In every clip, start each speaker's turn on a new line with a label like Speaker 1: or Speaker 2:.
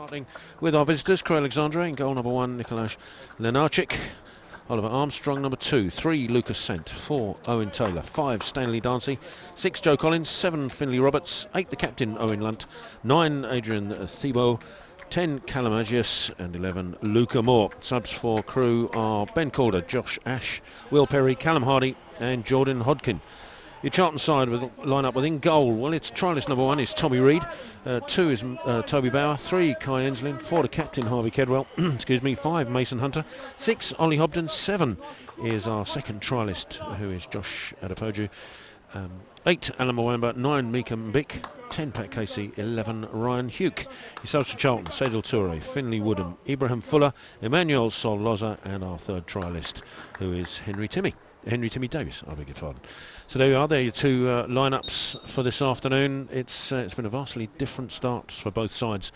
Speaker 1: Starting with our visitors, Crewe Alexandra in goal number 1, Nikolaus Lenarchik. Oliver Armstrong, number 2, 3, Lucas Sant, 4, Owen Taylor, 5, Stanley Darcy, 6, Joe Collins, 7, Finlay Roberts, 8, the captain, Owen Lunt, 9, Adrian Thibault, 10, Callum Agius, and 11, Luca Moore. Subs for Crewe are Ben Calder, Josh Ash, Will Perry, Callum Hardy and Jordan Hodkin. Your Charlton side with line up within goal. Well, it's trialist number 1 is Tommy Reid, 2 is Toby Bauer, 3 Kai Enslin, 4 the captain Harvey Kedwell, excuse me, 5 Mason Hunter, 6 Ollie Hobden, 7 is our second trialist who is Josh Adepoju, 8 Alan Mwamba, 9 Mika Mbik, 10 Pat Casey, 11 Ryan Hugh. He subs for Charlton, Sadil Toure, Finlay Woodham, Ibrahim Fuller, Emmanuel Sol Loza, and our third trialist who is Henry Timmy Davis, I beg your pardon. So there we are, there are your two lineups for this afternoon. It's been a vastly different start for both sides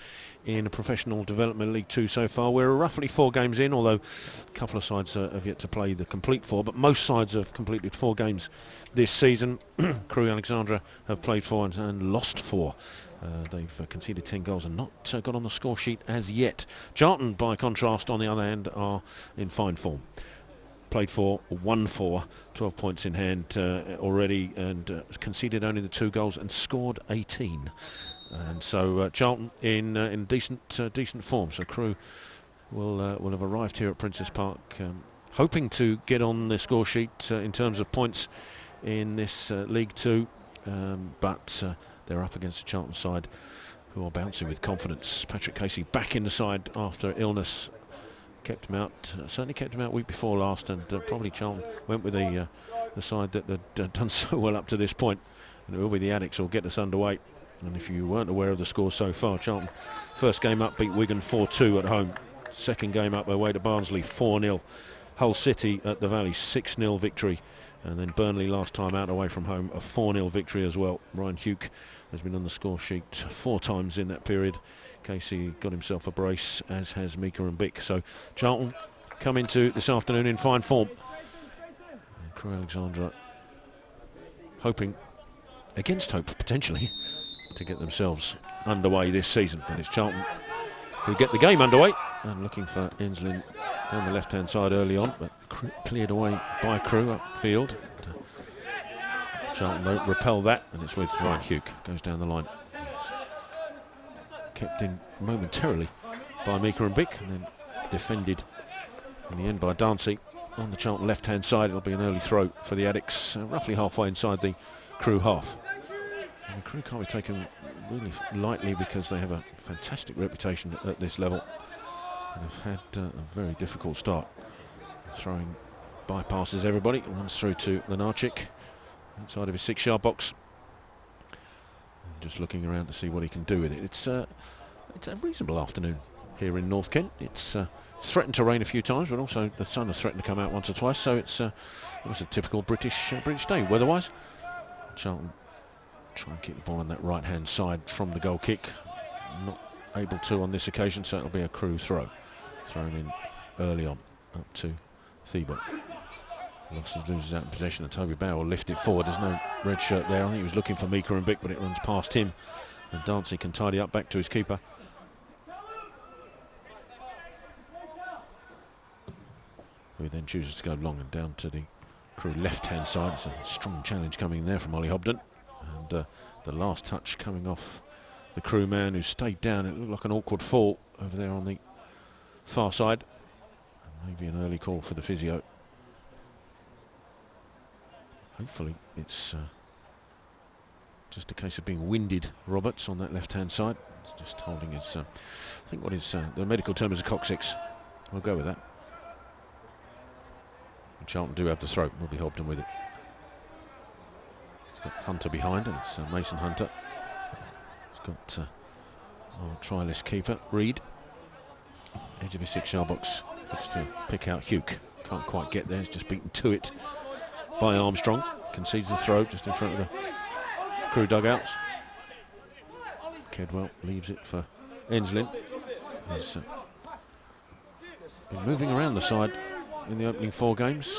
Speaker 1: in a Professional Development League 2 so far. We're roughly 4 games in, although a couple of sides have yet to play the complete 4, but most sides have completed 4 games this season. Crewe Alexandra have played 4 and lost 4. They've conceded 10 goals and not got on the score sheet as yet. Charlton, by contrast, on the other hand, are in fine form. Played 4, won 4, 12 points in hand already, and conceded only the 2 goals and scored 18. And so Charlton in decent form. So Crewe will have arrived here at Princess Park, hoping to get on the score sheet in terms of points in this League 2, but they're up against the Charlton side, who are bouncing with confidence. Patrick Casey back in the side after illness. Kept him out, certainly kept him out week before last, and probably Charlton went with the side that had done so well up to this point, and it will be the Addicts who will get us underway. And if you weren't aware of the score so far, Charlton first game up beat Wigan 4-2 at home, second game up away to Barnsley 4-0, Hull City at the Valley 6-0 victory, and then Burnley last time out away from home a 4-0 victory as well. Ryan Hugh has been on the score sheet 4 times in that period. Casey got himself a brace, as has Mika and Bick. So Charlton come into this afternoon in fine form. And Crewe Alexandra hoping, against hope potentially, to get themselves underway this season. But it's Charlton who get the game underway, and looking for Enslin down the left-hand side early on, but cleared away by Crewe upfield. Charlton though repel that, and it's with Ryan Hugh, goes down the line. Kept in momentarily by Mika and Bick, and then defended in the end by Darcy on the Charlton left-hand side. It'll be an early throw for the Addicts, roughly halfway inside the Crewe half. And the Crewe can't be taken really lightly, because they have a fantastic reputation at this level and have had a very difficult start. Throwing bypasses everybody, runs through to Lenarchik inside of his 6-yard box. Just looking around to see what he can do with it. It's a reasonable afternoon here in North Kent. It's threatened to rain a few times, but also the sun has threatened to come out once or twice. So it's a typical British day weather-wise. Charlton try and keep the ball on that right-hand side from the goal kick. Not able to on this occasion, so it'll be a Crewe throw. Thrown in early on, up to Thibault. Loses out in possession, and Toby Bauer will lift it forward. There's no red shirt there. I think he was looking for Mika and Bick, but it runs past him, and Darcy can tidy up back to his keeper. Who then chooses to go long and down to the Crewe left-hand side. It's a strong challenge coming in there from Ollie Hobden, and the last touch coming off the Crewe man, who stayed down. It looked like an awkward fall over there on the far side, and maybe an early call for the physio. Hopefully it's just a case of being winded, Roberts, on that left-hand side. It's just holding his, I think what is the medical term is a coccyx. We'll go with that. And Charlton do have the throw. Will be Hobden with it. He's got Hunter behind, and it's Mason Hunter. He's got our trialist keeper, Reid. Edge of his 6-yard box. Looks to pick out Hugh. Can't quite get there. He's just beaten to it by Armstrong. Concedes the throw just in front of the Crewe dugouts. Kedwell leaves it for Enslin. He's been moving around the side in the opening 4 games.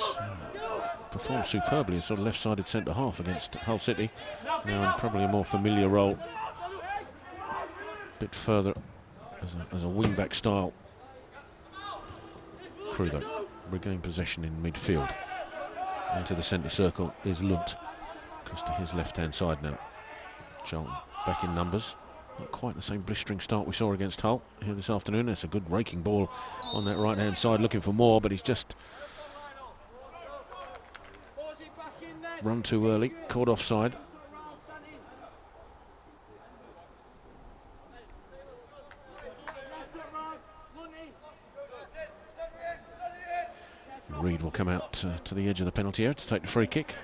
Speaker 1: Performed superbly as sort of left-sided centre-half against Hull City. Now in probably a more familiar role, a bit further as a wing-back style. Crewe, though, regain possession in midfield. Into the centre circle is Lunt. Goes to his left-hand side now. Charlton back in numbers. Not quite the same blistering start we saw against Hull here this afternoon. It's a good raking ball on that right-hand side, looking for more, but he's just run too early, caught offside. Reid will come out to the edge of the penalty area to take the free kick.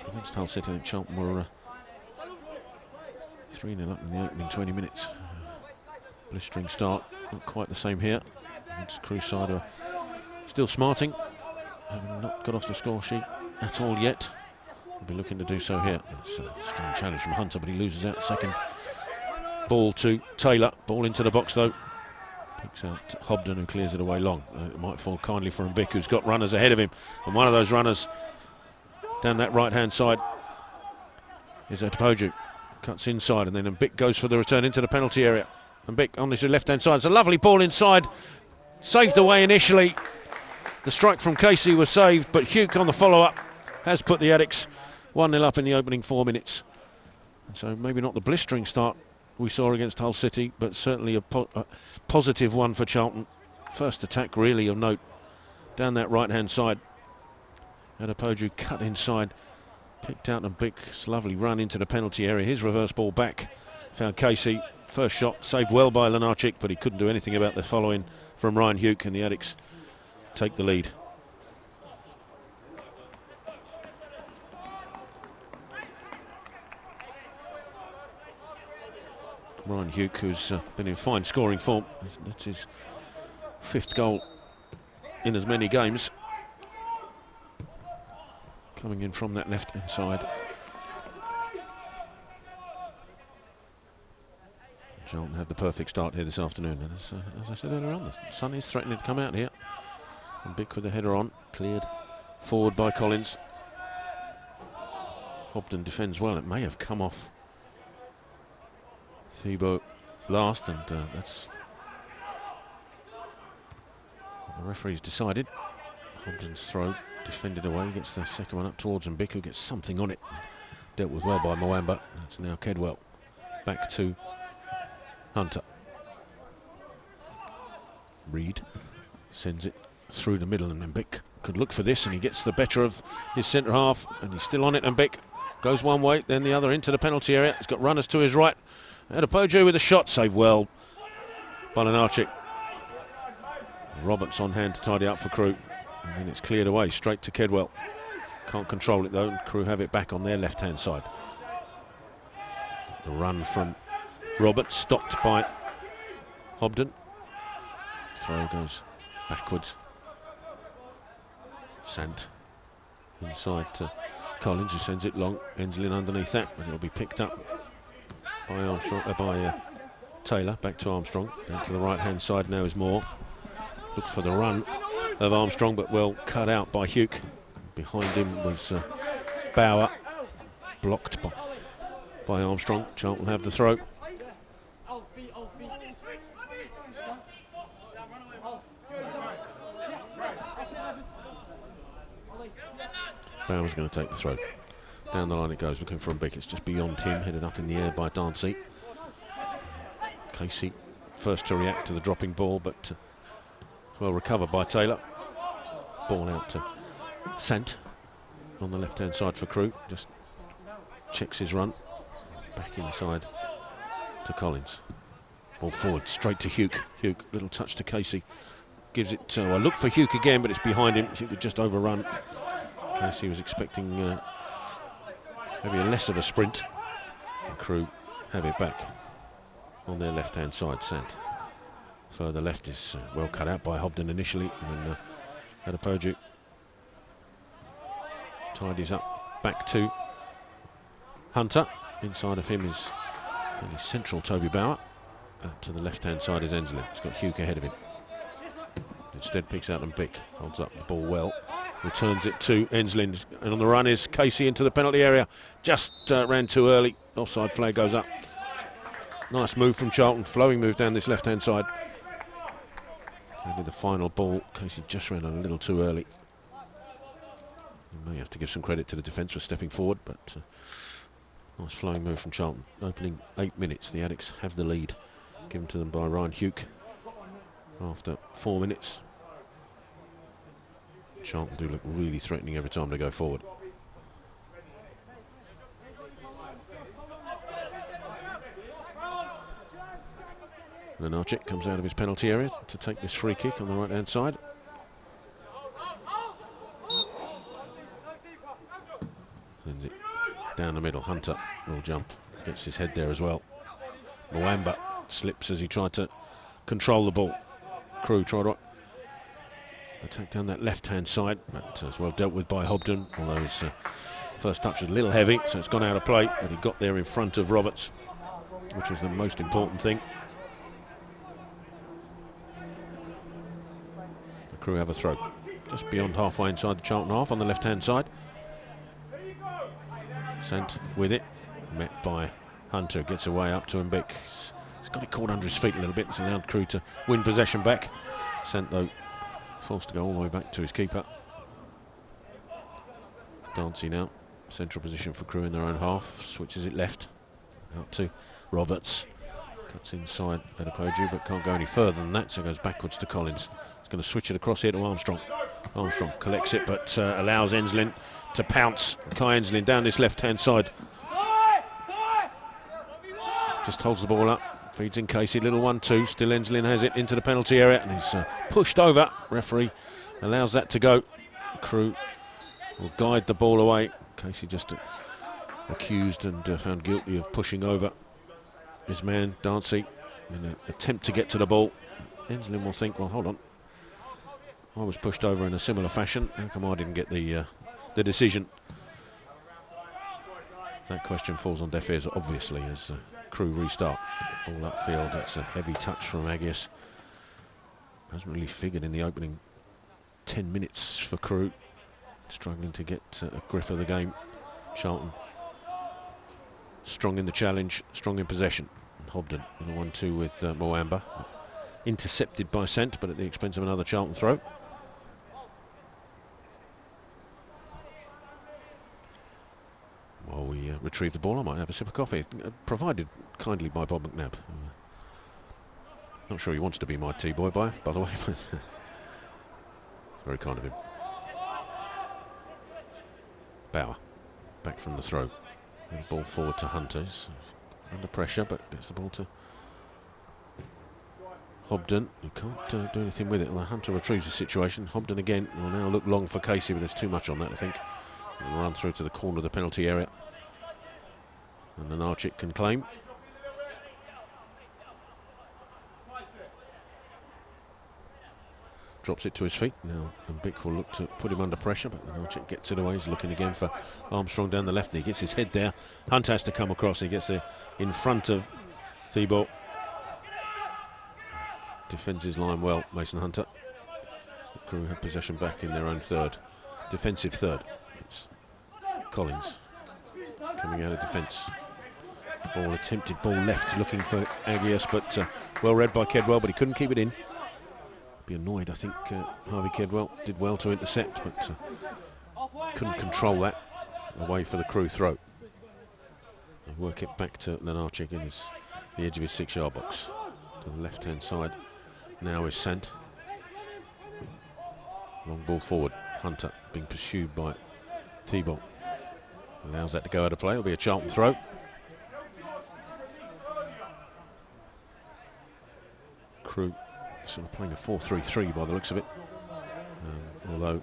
Speaker 1: Against Hull City, I think Charlton were 3-0 up in the opening 20 minutes. Blistering start, not quite the same here. Crewe side are still smarting, having not got off the score sheet at all yet. We'll be looking to do so here. It's a strong challenge from Hunter, but he loses out second. Ball to Taylor, ball into the box though. Picks out Hobden, who clears it away long. It might fall kindly for Mbik, who's got runners ahead of him. And one of those runners down that right-hand side is Etopoju. Cuts inside, and then Mbik goes for the return into the penalty area. Mbik on his left-hand side. It's a lovely ball inside. Saved away initially. The strike from Casey was saved, but Hugh on the follow-up has put the Addicts 1-0 up in the opening 4 minutes. So maybe not the blistering start we saw against Hull City, but certainly a positive one for Charlton. First attack really of note down that right-hand side. Etopoju cut inside, picked out Mbik's lovely run into the penalty area. His reverse ball back, found Casey. First shot saved well by Lenarchik, but he couldn't do anything about the following from Ryan Hugh, and the Addicts take the lead. Ryan Hugh, who's been in fine scoring form. That's his 5th goal in as many games. Coming in from that left-hand side. Charlton had the perfect start here this afternoon, and as I said earlier on, the sun is threatening to come out here. And Mbik with the header on, cleared forward by Collins. Hobden defends well. It may have come off Thibault last, and that's what the referee's decided. Hobden's throw defended away, gets the second one up towards Mbik, who gets something on it. Dealt with well by Mwamba. It's now Kedwell. Back to Hunter. Reid sends it through the middle, and Mbik could look for this, and he gets the better of his centre half, and he's still on it. Mbik goes one way, then the other into the penalty area. He's got runners to his right. Etopoju with a shot, saved well by Lenarchik. Roberts on hand to tidy up for Crewe, and then it's cleared away straight to Kedwell. Can't control it though, and Crewe have it back on their left-hand side. The run from Roberts stopped by Hobden. Throw goes backwards. Sant inside to Collins, who sends it long. Enslin underneath that, and it'll be picked up by Armstrong, by Taylor. Back to Armstrong. Down to the right-hand side now is Moore. Looked for the run of Armstrong, but well cut out by Hugh. Behind him was Bauer, blocked by Armstrong. Charlton have the throw. Bauer's going to take the throw. Down the line it goes, looking for Mbik. It's just beyond him, headed up in the air by Darcy. Casey first to react to the dropping ball, but well recovered by Taylor. Ball out to Sant on the left-hand side for Crewe. Just checks his run. Back inside to Collins. Ball forward, straight to Hugh. Hugh, little touch to Casey. Gives it to, look for Hugh again, but it's behind him. Hugh could just overrun. Casey was expecting maybe a less of a sprint. And Crewe have it back on their left-hand side. Sant. Further left is well cut out by Hobden initially, and then Etopoju tidies up back to Hunter. Inside of him is fairly central Toby Bauer. To the left-hand side is Enslin. He's got Hugh ahead of him. Instead picks out Mbik, holds up the ball well, returns it to Enslin, and on the run is Casey into the penalty area. Just ran too early. Offside flag goes up. Nice move from Charlton, flowing move down this left-hand side. Only the final ball, Casey just ran a little too early. You may have to give some credit to the defence for stepping forward, but nice flowing move from Charlton. Opening 8 minutes, the Addicts have the lead, given to them by Ryan Hugh after 4 minutes. Charlton do look really threatening every time they go forward. Lenarchik comes out of his penalty area to take this free kick on the right hand side. Sends it down the middle. Hunter will jump, gets his head there as well. Mwamba slips as he tried to control the ball. Crewe tried to attack down that left hand side, but as well dealt with by Hobden, although his first touch was a little heavy, so it's gone out of play, but he got there in front of Roberts, which was the most important thing. Crewe have a throw just beyond halfway inside the Charlton half on the left hand side. Sent with it, met by Hunter, gets away up to Mbik. He's got it caught under his feet a little bit. It's allowed Crewe to win possession back. Sent though forced to go all the way back to his keeper. Dancy now, central position for Crewe in their own half, switches it left out to Roberts, cuts inside Adepoju but can't go any further than that, so goes backwards to Collins. Going to switch it across here to Armstrong. Armstrong collects it but allows Enslin to pounce. Kai Enslin down this left hand side. Just holds the ball up, feeds in Casey, little 1-2. Still Enslin has it into the penalty area and he's pushed over. Referee allows that to go. Crewe will guide the ball away. Casey just accused and found guilty of pushing over his man Dancy in an attempt to get to the ball. Enslin will think, well, hold on, I was pushed over in a similar fashion. How come I didn't get the decision? That question falls on deaf ears, obviously, as Crewe restart. Ball upfield, it's a heavy touch from Agius. Hasn't really figured in the opening 10 minutes for Crewe. Struggling to get a grip of the game. Charlton strong in the challenge, strong in possession. And Hobden in a 1-2 with Mwamba. Intercepted by Sant, but at the expense of another Charlton throw. While we retrieve the ball, I might have a sip of coffee, provided kindly by Bob McNabb. Not sure he wants to be my tea boy, by the way, but very kind of him. Bauer, back from the throw. And ball forward to Hunters, under pressure, but gets the ball to Hobden, who can't do anything with it. Well, Hunter retrieves the situation. Hobden again will now look long for Casey, but there's too much on that, I think. He'll run through to the corner of the penalty area. And then Archik can claim. Drops it to his feet. Now and Bick will look to put him under pressure, but Archik gets it away. He's looking again for Armstrong down the left, and he gets his head there. Hunt has to come across. He gets there in front of Thibault. Defends his line well, Mason Hunter. The Crewe have possession back in their own third. Defensive third. It's Collins coming out of defence. Ball attempted, ball left, looking for Agius, but well read by Kedwell, but he couldn't keep it in. Be annoyed, I think Harvey Kedwell did well to intercept, but couldn't control that. Away for the Crewe throw. They work it back to Lenarchik in the edge of his 6-yard box. To the left-hand side now is Sant. Long ball forward. Hunter being pursued by Thibault. Allows that to go out of play. It'll be a Charlton throw. Crewe sort of playing a 4-3-3 by the looks of it. Although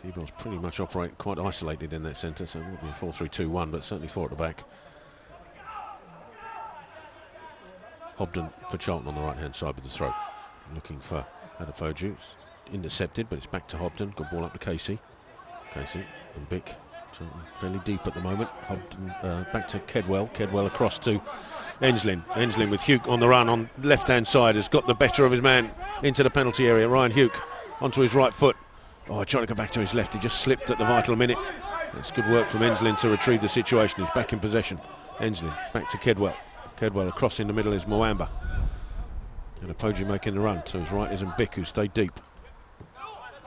Speaker 1: Thibault's pretty much operating quite isolated in that centre, so it will be a 4-3-2-1, but certainly 4 at the back. Hobden for Charlton on the right-hand side with the throw. Looking for Adepoju. Intercepted, but it's back to Hobden. Good ball up to Casey. Casey and Bick. Charlton fairly deep at the moment. Hobden back to Kedwell. Kedwell across to Enslin. Enslin with Hugh on the run on left-hand side has got the better of his man into the penalty area. Ryan Hugh onto his right foot. Oh, trying to go back to his left. He just slipped at the vital minute. That's good work from Enslin to retrieve the situation. He's back in possession. Enslin back to Kedwell. Kedwell across in the middle is Mwamba. And Apoji making the run. To his right is Mbik, who stayed deep.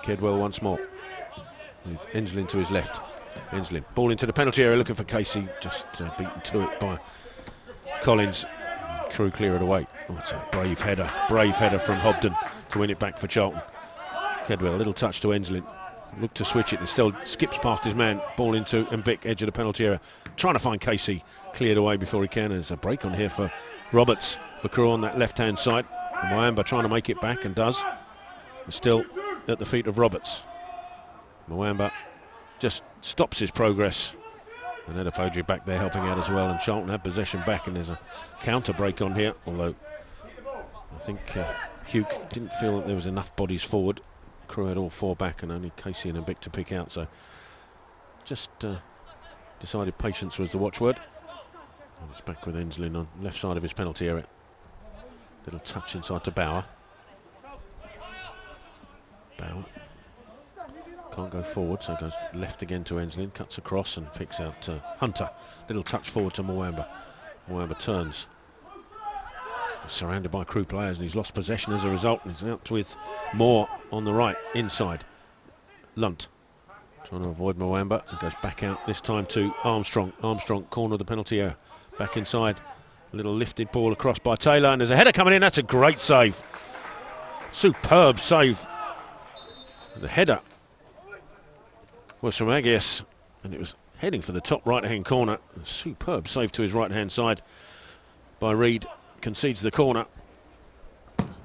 Speaker 1: Kedwell once more. With Enslin to his left. Enslin, ball into the penalty area, looking for Casey. Just beaten to it by Collins. Crewe clear it away. Oh, it's a brave header from Hobden to win it back for Charlton. Kedwell, a little touch to Enslin. Looked to switch it and still skips past his man. Ball into Mbik, edge of the penalty area. Trying to find Casey. Cleared away before he can. There's a break on here for Roberts for Crewe on that left-hand side. Mwamba trying to make it back and does. But still at the feet of Roberts. Mwamba just stops his progress. And then Apoji back there helping out as well. And Charlton have possession back, and there's a counter break on here. Although I think Hugh didn't feel that there was enough bodies forward. Crewe had all four back and only Casey and Mbik to pick out. So just decided patience was the watchword. And it's back with Enslin on left side of his penalty area. Little touch inside to Bauer. Bauer can't go forward, so goes left again to Enslin, cuts across and picks out Hunter. Little touch forward to Mwamba. Mwamba turns. He's surrounded by Crewe players and he's lost possession as a result. And he's out with Moore on the right, inside. Lunt trying to avoid Mwamba and goes back out this time to Armstrong. Armstrong, corner of the penalty area. Back inside. A little lifted ball across by Taylor, and there's a header coming in. That's a great save. Superb save. The header was from Agius, and it was heading for the top right-hand corner. A superb save to his right-hand side by Reid. Concedes the corner.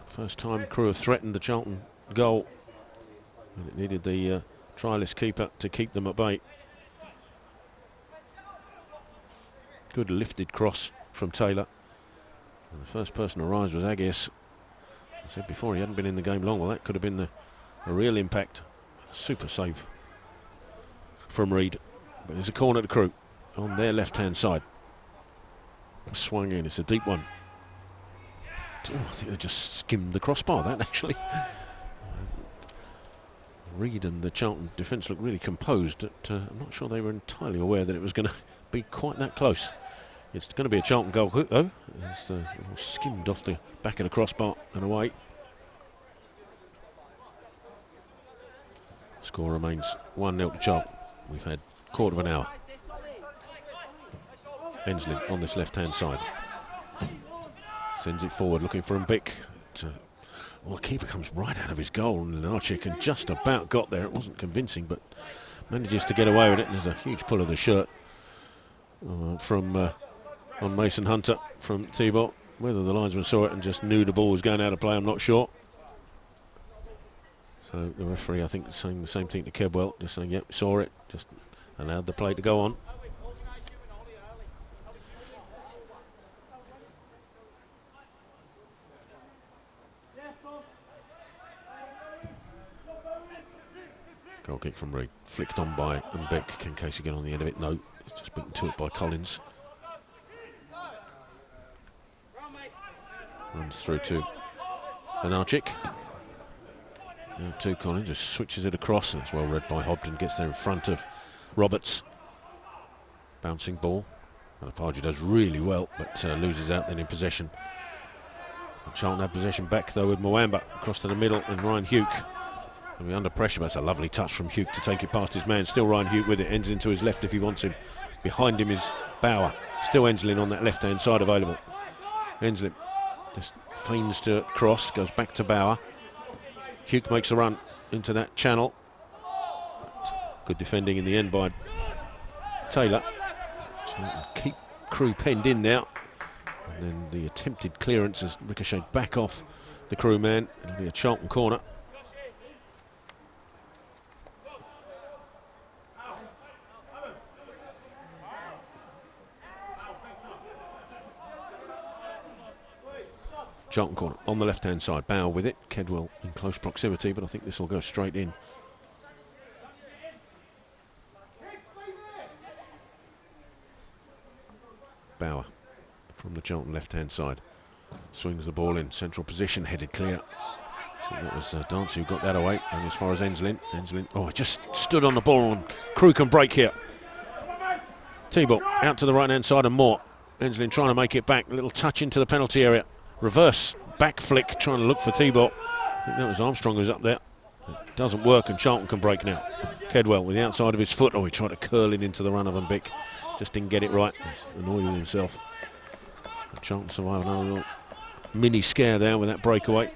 Speaker 1: First time Crewe have threatened the Charlton goal, and it needed the trialist keeper to keep them at bay. Good lifted cross from Taylor. And the first person to rise was Agius. I said before he hadn't been in the game long. Well, that could have been a real impact. Super save from Reid. But there's a corner to Crewe on their left-hand side. Swung in. It's a deep one. Oh, I think they just skimmed the crossbar, that actually. Reid and the Charlton defence looked really composed. I'm not sure they were entirely aware that it was going to be quite that close. It's going to be a Charlton goal, though. It's skimmed off the back of the crossbar and away. Score remains 1-0 to Charlton. We've had a quarter of an hour. Enslin on this left-hand side. Sends it forward, looking for Mbik. Well, the keeper comes right out of his goal, and Lenarchik and just about got there. It wasn't convincing, but manages to get away with it. And there's a huge pull of the shirt from on Mason Hunter from Thibault. Whether the linesman saw it and just knew the ball was going out of play, I'm not sure. So the referee, I think, is saying the same thing to Kedwell, just saying, yep, saw it, just allowed the play to go on. Goal kick from Reid, flicked on by Mbik. Can Casey get on the end of it? No, he's just beaten to it by Collins. Runs through to Lenarchik. Now to Collins, just switches it across, and it's well read by Hobden. Gets there in front of Roberts. Bouncing ball. Apoji does really well, but loses out then in possession. Charlton have possession back though with Mwamba across to the middle, and Ryan Hugh. He'll be under pressure, but it's a lovely touch from Hugh to take it past his man. Still Ryan Hugh with it, ends into his left if he wants him. Behind him is Bauer. Still Enslin on that left-hand side available. Enslin just feigns to cross, goes back to Bauer. Hugh makes a run into that channel. Good defending in the end by Taylor. Keep Crewe penned in now. And then the attempted clearance has ricocheted back off the Crewe man. It'll be a Charlton corner. Charlton corner on the left-hand side. Bauer with it. Kedwell in close proximity, but I think this will go straight in. Bauer from the Charlton left-hand side. Swings the ball in. Central position, headed clear. I think that was Dancy who got that away. And as far as Enslin, oh, just stood on the ball, and Crewe can break here. Thibault out to the right-hand side and Moore. Enslin trying to make it back. A little touch into the penalty area. Reverse back flick, trying to look for Thibault. I think that was Armstrong who's up there. It doesn't work, and Charlton can break now. Kedwell with the outside of his foot. Oh, he tried to curl it into the run of Mbic. Just didn't get it right. He's annoyed with himself. And Charlton survived another little mini scare there with that breakaway.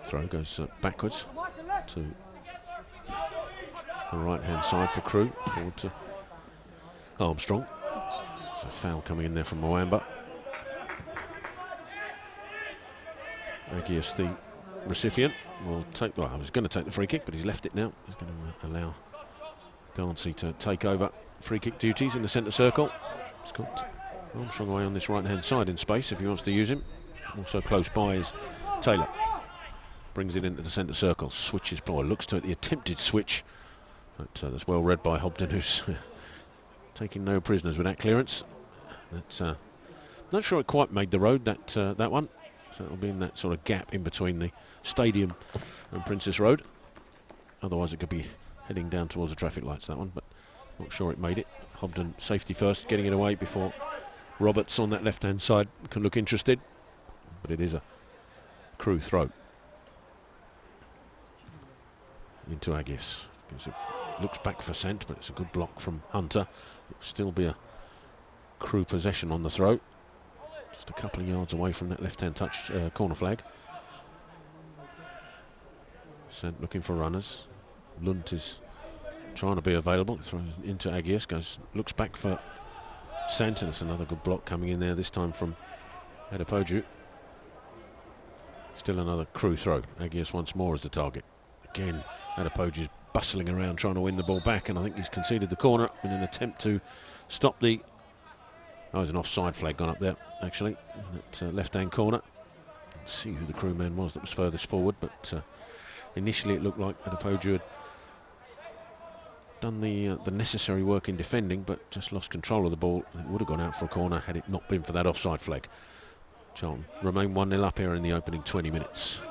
Speaker 1: Throw goes backwards to the right-hand side for Crewe, forward to Armstrong. There's a foul coming in there from Moamba. Agius, the recipient, will take. Well, I was going to take the free kick, but he's left it now. He's going to allow Darcy to take over free kick duties in the centre circle. He's got Armstrong away on this right-hand side in space if he wants to use him. Also close by is Taylor. Brings it into the centre circle, switches, boy, looks to it, the attempted switch. But that's well read by Hobden, who's taking no prisoners with that clearance. That's not sure it quite made the road, that one. So it'll be in that sort of gap in between the stadium and Princess Road. Otherwise it could be heading down towards the traffic lights, that one, but not sure it made it. Hobden safety first, getting it away before Roberts on that left-hand side can look interested. But it is a Crewe throw. Into Agius. It looks back for scent, but it's a good block from Hunter. It'll still be a Crewe possession on the throw. Just a couple of yards away from that left-hand touch corner flag. Scent looking for runners. Lunt is trying to be available. Throws into Agius. Looks back for Sant, and it's another good block coming in there, this time from Adepoju. Still another Crewe throw. Agius once more as the target. Again, Adepoju's bustling around trying to win the ball back, and I think he's conceded the corner in an attempt to stop the... Oh, there's an offside flag gone up there, actually, in that left-hand corner. Let's see who the Crewe man was that was furthest forward, but initially it looked like Adepoju had done the necessary work in defending, but just lost control of the ball. It would have gone out for a corner had it not been for that offside flag. Charlton remain 1-0 up here in the opening 20 minutes.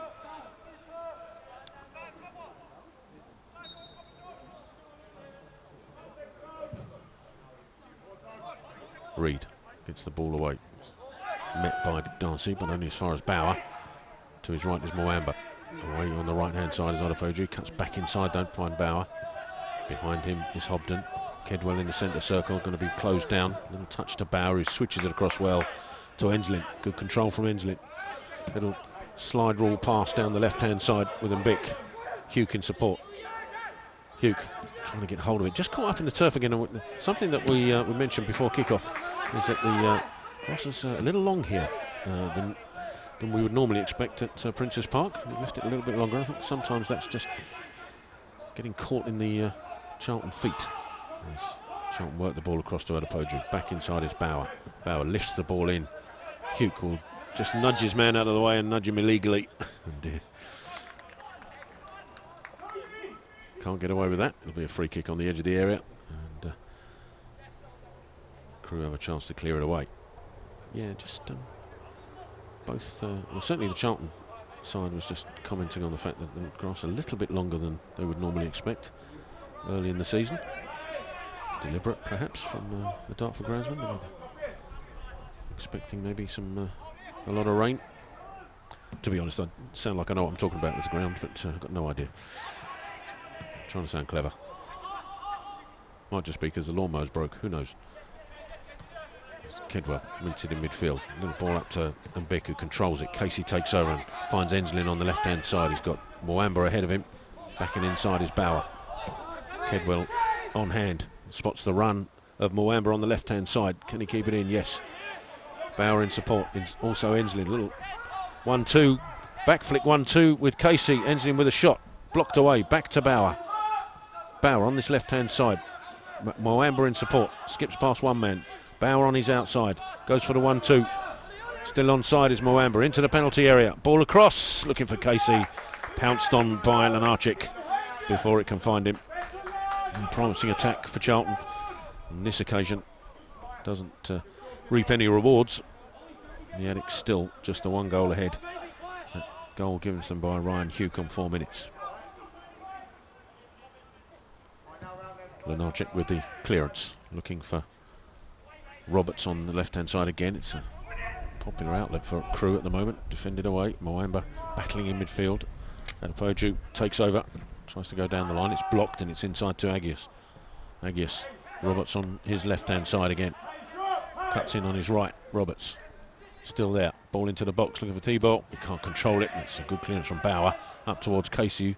Speaker 1: Reed gets the ball away. Met by Darcy, but only as far as Bauer. To his right is Moamba. Away on the right-hand side is Adepoju. Cuts back inside, don't find Bauer. Behind him is Hobden. Kedwell in the centre circle, going to be closed down. Little touch to Bauer, who switches it across well to Enslin. Good control from Enslin. Little slide rule pass down the left-hand side with Mbic. Hugh in support. Hugh trying to get hold of it. Just caught up in the turf again. Something that we mentioned before kick-off is that the cross is a little long here than we would normally expect at Princess Park. He left it a little bit longer. I think sometimes that's just getting caught in the Charlton feet. As Charlton work the ball across to Adepoju. Back inside is Bauer. Bauer lifts the ball in. Hugh will just nudge his man out of the way and nudge him illegally. And, can't get away with that. It'll be a free kick on the edge of the area, and Crewe have a chance to clear it away. Yeah, just both. Well, certainly the Charlton side was just commenting on the fact that the grass a little bit longer than they would normally expect early in the season. Deliberate, perhaps, from the Dartford groundsman. Expecting maybe a lot of rain. To be honest, I sound like I know what I'm talking about with the ground, but I've got no idea. Trying to sound clever. Might just be because the lawnmower's broke, who knows. Kedwell meets it in midfield. Little ball up to Mbic, who controls it. Casey takes over and finds Enslin on the left-hand side. He's got Moamba ahead of him. Backing inside is Bauer. Kedwell on hand. Spots the run of Moamba on the left-hand side. Can he keep it in? Yes. Bauer in support. Also Enslin. Little 1-2. Back flick 1-2 with Casey. Enslin with a shot. Blocked away. Back to Bauer. Bauer on this left-hand side. Moamba in support. Skips past one man. Bauer on his outside. Goes for the 1-2. Still onside is Moamba. Into the penalty area. Ball across. Looking for Casey. Pounced on by Lenarchik before it can find him. Promising attack for Charlton. On this occasion, doesn't reap any rewards. The Addicts still just the 1 goal ahead. That goal given to them by Ryan Hugh on 4 minutes. Lenarczyk with the clearance, looking for Roberts on the left-hand side again. It's a popular outlet for Crewe at the moment. Defended away. Mwamba battling in midfield. Adepoju takes over, tries to go down the line. It's blocked and it's inside to Agius. Agius, Roberts on his left-hand side again. Cuts in on his right. Roberts still there. Ball into the box, looking for T-ball. He can't control it. It's a good clearance from Bauer up towards Casey.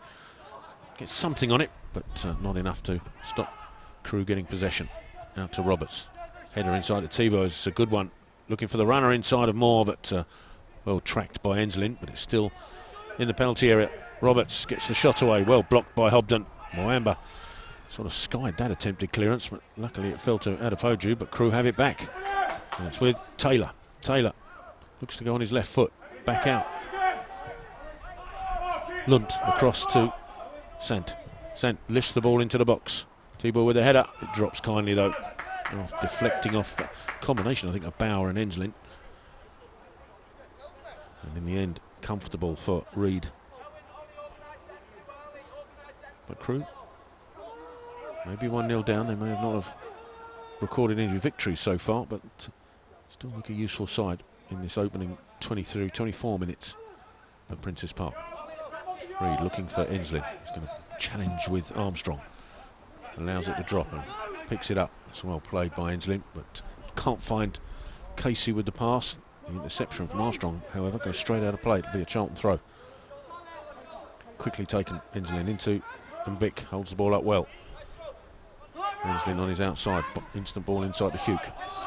Speaker 1: Gets something on it, but not enough to stop Crewe getting possession. Out to Roberts. Header inside to T-ball. It's a good one. Looking for the runner inside of Moore, but well tracked by Enslin, but it's still in the penalty area. Roberts gets the shot away. Well blocked by Hobden. Mwamba sort of skied that attempted clearance, but luckily it fell to Adepoju, but Crewe have it back. And it's with Taylor. Taylor looks to go on his left foot. Back out. Lund across to Sant. Sant lifts the ball into the box. T-ball with a header. It drops kindly though. Deflecting off the combination, I think, of Bauer and Enslin. And in the end, comfortable for Reid. But Crewe, maybe 1-0 down. They may have not have recorded any victories so far, but still look a useful side in this opening 24 minutes at Princes Park. Reid looking for Enslin. He's going to challenge with Armstrong. Allows it to drop and picks it up. It's well played by Enslin, but can't find Casey with the pass. The interception from Armstrong, however, goes straight out of play. It'll be a Charlton throw. Quickly taken Enslin into, and Bick holds the ball up well. Enslin on his outside, instant ball inside to Hugh.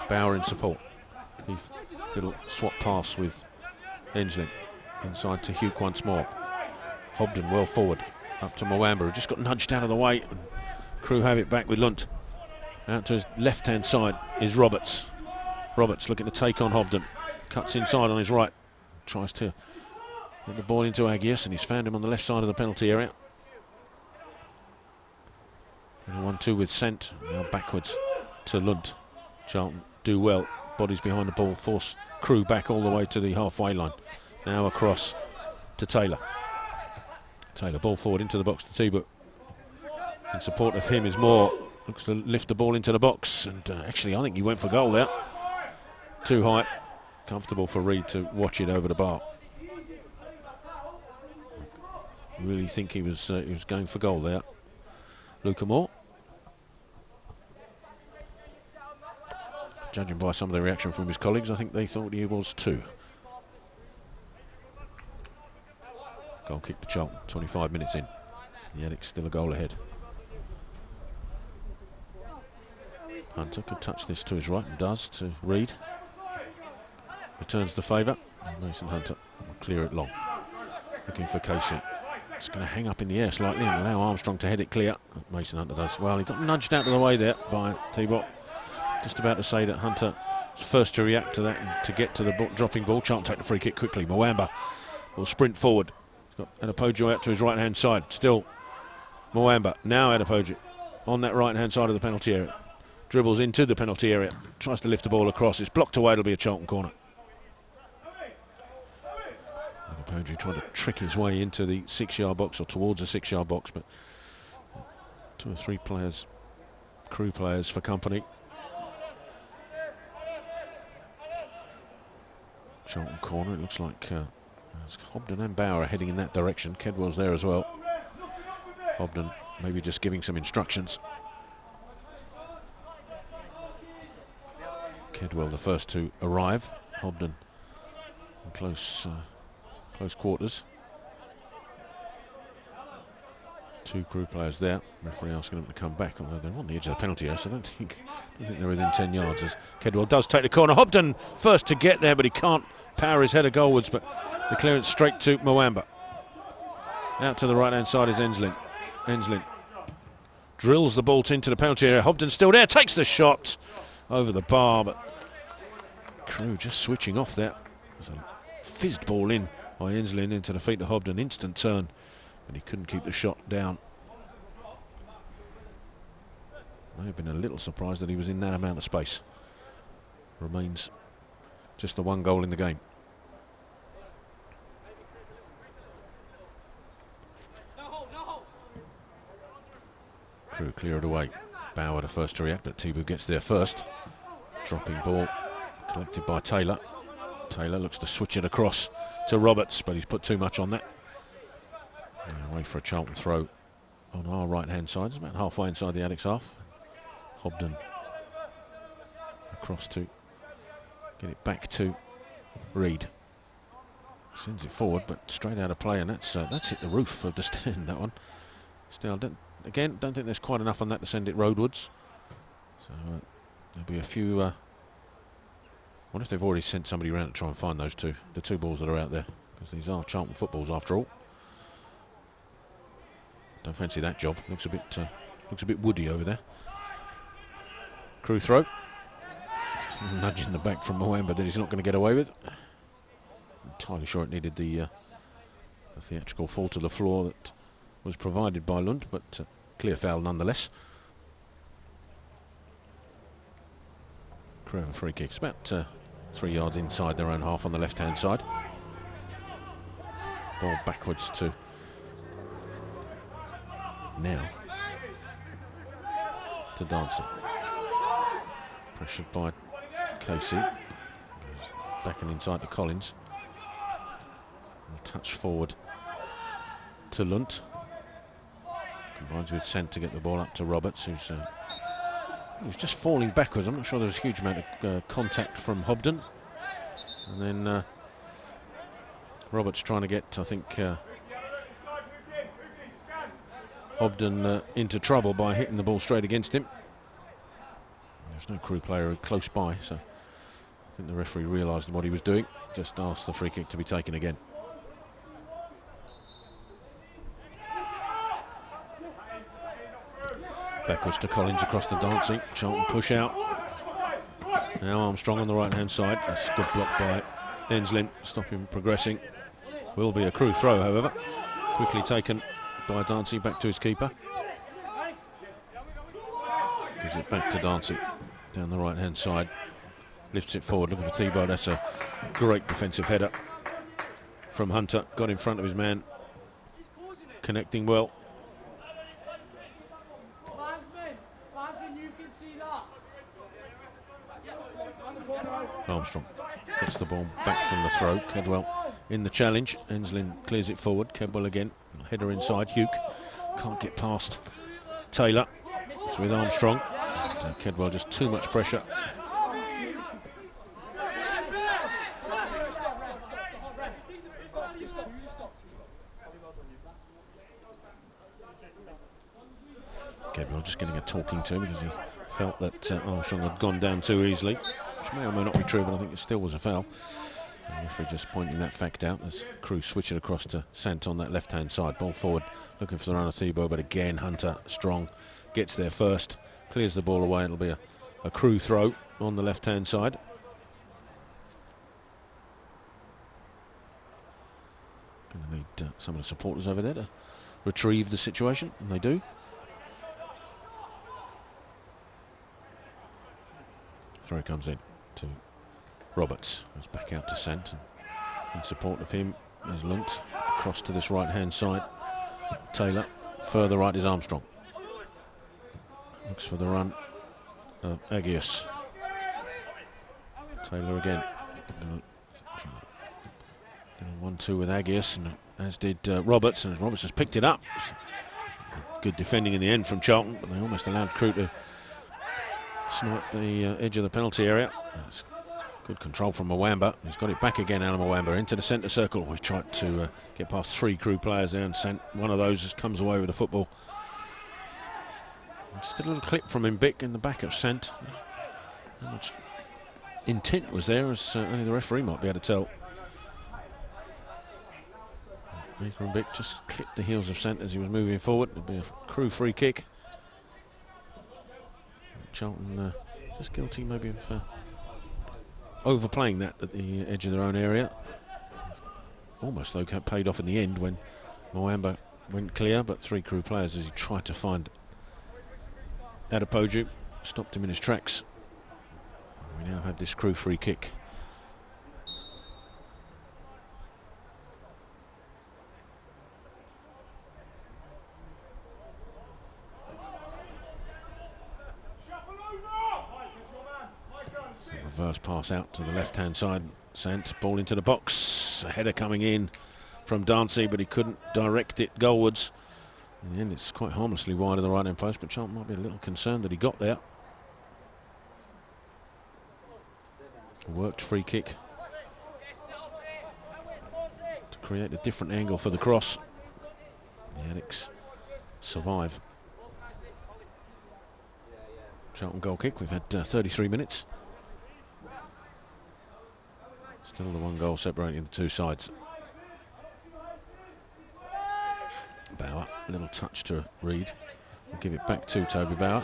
Speaker 1: Bauer in support. Little swap pass with Enslin inside to Hugh once more. Hobden well forward, up to Mwamba, who just got nudged out of the way. And Crewe have it back with Lunt. Out to his left-hand side is Roberts. Roberts looking to take on Hobden. Cuts inside on his right. Tries to get the ball into Agius, and he's found him on the left side of the penalty area. And a 1-2 with Sant. Now backwards to Lund. Charlton do well. Bodies behind the ball. Force Crewe back all the way to the halfway line. Now across to Taylor. Taylor ball forward into the box to T-Book. In support of him is Moore. Looks to lift the ball into the box, and actually I think he went for goal there. Too high. Comfortable for Reid to watch it over the bar. Really think he was going for goal there. Luca Moore. Judging by some of the reaction from his colleagues, I think they thought he was too. Goal kick to Charlton, 25 minutes in. The Addicts still a goal ahead. Hunter could touch this to his right and does to Reid. Returns the favour. Mason Hunter will clear it long. Looking for Casey. It's going to hang up in the air slightly and allow Armstrong to head it clear. Mason Hunter does. Well, he got nudged out of the way there by T-Bot. Just about to say that Hunter was first to react to that and to get to the dropping ball. Charlton take the free kick quickly. Mwamba will sprint forward. He's got Adepoju out to his right-hand side. Still Mwamba. Now Adepoju on that right-hand side of the penalty area. Dribbles into the penalty area. Tries to lift the ball across. It's blocked away. It'll be a Charlton corner. Adepoju trying to trick his way into the 6-yard box or towards the 6-yard box, but 2 or 3 players, Crewe players for company. Charlton corner. It looks like Hobden and Bauer are heading in that direction. Kedwell's there as well. Hobden maybe just giving some instructions. Kedwell the first to arrive. Hobden in close quarters. 2 Crewe players there. Referee asking them to come back, although they're on the edge of the penalty area, so I don't think they're within 10 yards as Kedwell does take the corner. Hobden first to get there, but he can't power his header goalwards, but the clearance straight to Mwamba. Out to the right-hand side is Enslin. Enslin drills the ball into the penalty area. Hobden still there, takes the shot over the bar, but Crewe just switching off there. There's a fizzed ball in by Enslin into the feet of Hobden. Instant turn, but he couldn't keep the shot down. May have been a little surprised that he was in that amount of space. Remains Just the one goal in the game. Crewe clear it away. Bauer the first to react, but Tibu gets there first. Dropping ball, collected by Taylor. Taylor looks to switch it across to Roberts, but he's put too much on that. Away for a Charlton throw on our right-hand side. It's about halfway inside the Alex half. Hobden across to get it back to Reed. Sends it forward, but straight out of play, and that's hit the roof of the stand, that one. Still, don't think there's quite enough on that to send it roadwards. So there'll be a few. I wonder if they've already sent somebody around to try and find the two balls that are out there, because these are Charlton footballs after all. Don't fancy that job. Looks a bit woody over there. Crewe throw. Nudging the back from Mwamba that he's not going to get away with. Entirely sure it needed the theatrical fall to the floor that was provided by Lund, but clear foul nonetheless. Crewe have a free kick. It's about 3 yards inside their own half on the left-hand side. Ball backwards to now to Dancy. Pressured by Casey. Goes back and inside to Collins. A touch forward to Lunt. Combines with Sent to get the ball up to Roberts, who's just falling backwards. I'm not sure there was a huge amount of contact from Hobden. And then Roberts trying to get, I think, Hobden into trouble by hitting the ball straight against him. There's no Crewe player close by, so I think the referee realised what he was doing. Just asked the free kick to be taken again. Backwards to Collins across the dancing. Charlton push out. Now Armstrong on the right hand side. That's a good block by Enslin. Stop him progressing. Will be a Crewe throw, however. Quickly taken by Dancy back to his keeper. Gives it back to Dancy down the right hand side. Lifts it forward. Looking for Thibault. That's a great defensive header from Hunter. Got in front of his man. Connecting well. Armstrong gets the ball back from the throw. Kedwell in the challenge. Enslin clears it forward. Kedwell again. Header inside. Hugh can't get past Taylor. It's with Armstrong. Kedwell just too much pressure. Kedwell just getting a talking to because he felt that Armstrong had gone down too easily, which may or may not be true, but I think it still was a foul. The referee just pointing that fact out as Crewe switch it across to Sant on that left-hand side. Ball forward, looking for the run of Thibault, but again Hunter strong, gets there first, clears the ball away. It'll be a Crewe throw on the left-hand side. Going to need some of the supporters over there to retrieve the situation, and they do. Throw comes in to Roberts, goes back out to Sant, and in support of him is Lunt. Across to this right hand side, Taylor. Further right is Armstrong. Looks for the run of Agius. Taylor again. 1-2 with Agius, and as did Roberts, and Roberts has picked it up. Good defending in the end from Charlton, but they almost allowed Crewe to snipe the edge of the penalty area. That's good control from Mwamba. He's got it back again, Alan Mwamba, into the centre circle. We've tried to get past 3 Crewe players there, and sent one of those just comes away with the football. Just a little clip from Mbik in the back of Sant. How much intent was there, as only the referee might be able to tell. Maker Mbik just clipped the heels of Sant as he was moving forward. It'll be a Crewe free kick. Charlton just guilty maybe of overplaying that at the edge of their own area. Almost though paid off in the end when Mwamba went clear, but 3 Crewe players as he tried to find Adepoju stopped him in his tracks. We now have this Crewe free kick nice pass out to the left-hand side. Sant, ball into the box. A header coming in from Darcy, but he couldn't direct it goalwards. In the end, it's quite harmlessly wide of the right-hand post, but Charlton might be a little concerned that he got there. A worked free kick to create a different angle for the cross. The Addicts survive. Charlton goal kick. We've had 33 minutes. Still the one goal separating the two sides. Bauer, a little touch to Reed. We'll give it back to Toby Bauer.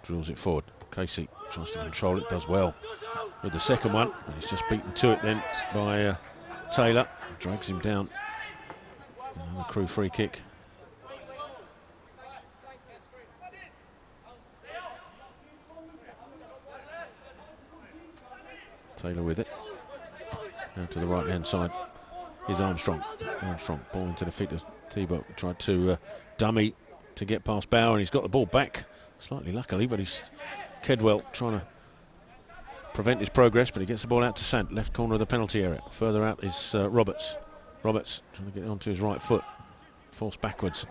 Speaker 1: Drills it forward. Casey tries to control it, does well with the second one. And he's just beaten to it then by Taylor. Drags him down. Another Crewe free kick. Taylor with it. Now to the right-hand side is Armstrong. Armstrong, ball into the feet of Thibault. Tried to dummy to get past Bauer, and he's got the ball back. Slightly luckily, but he's Kedwell trying to prevent his progress, but he gets the ball out to Sant, left corner of the penalty area. Further out is Roberts. Roberts trying to get onto his right foot. Forced backwards.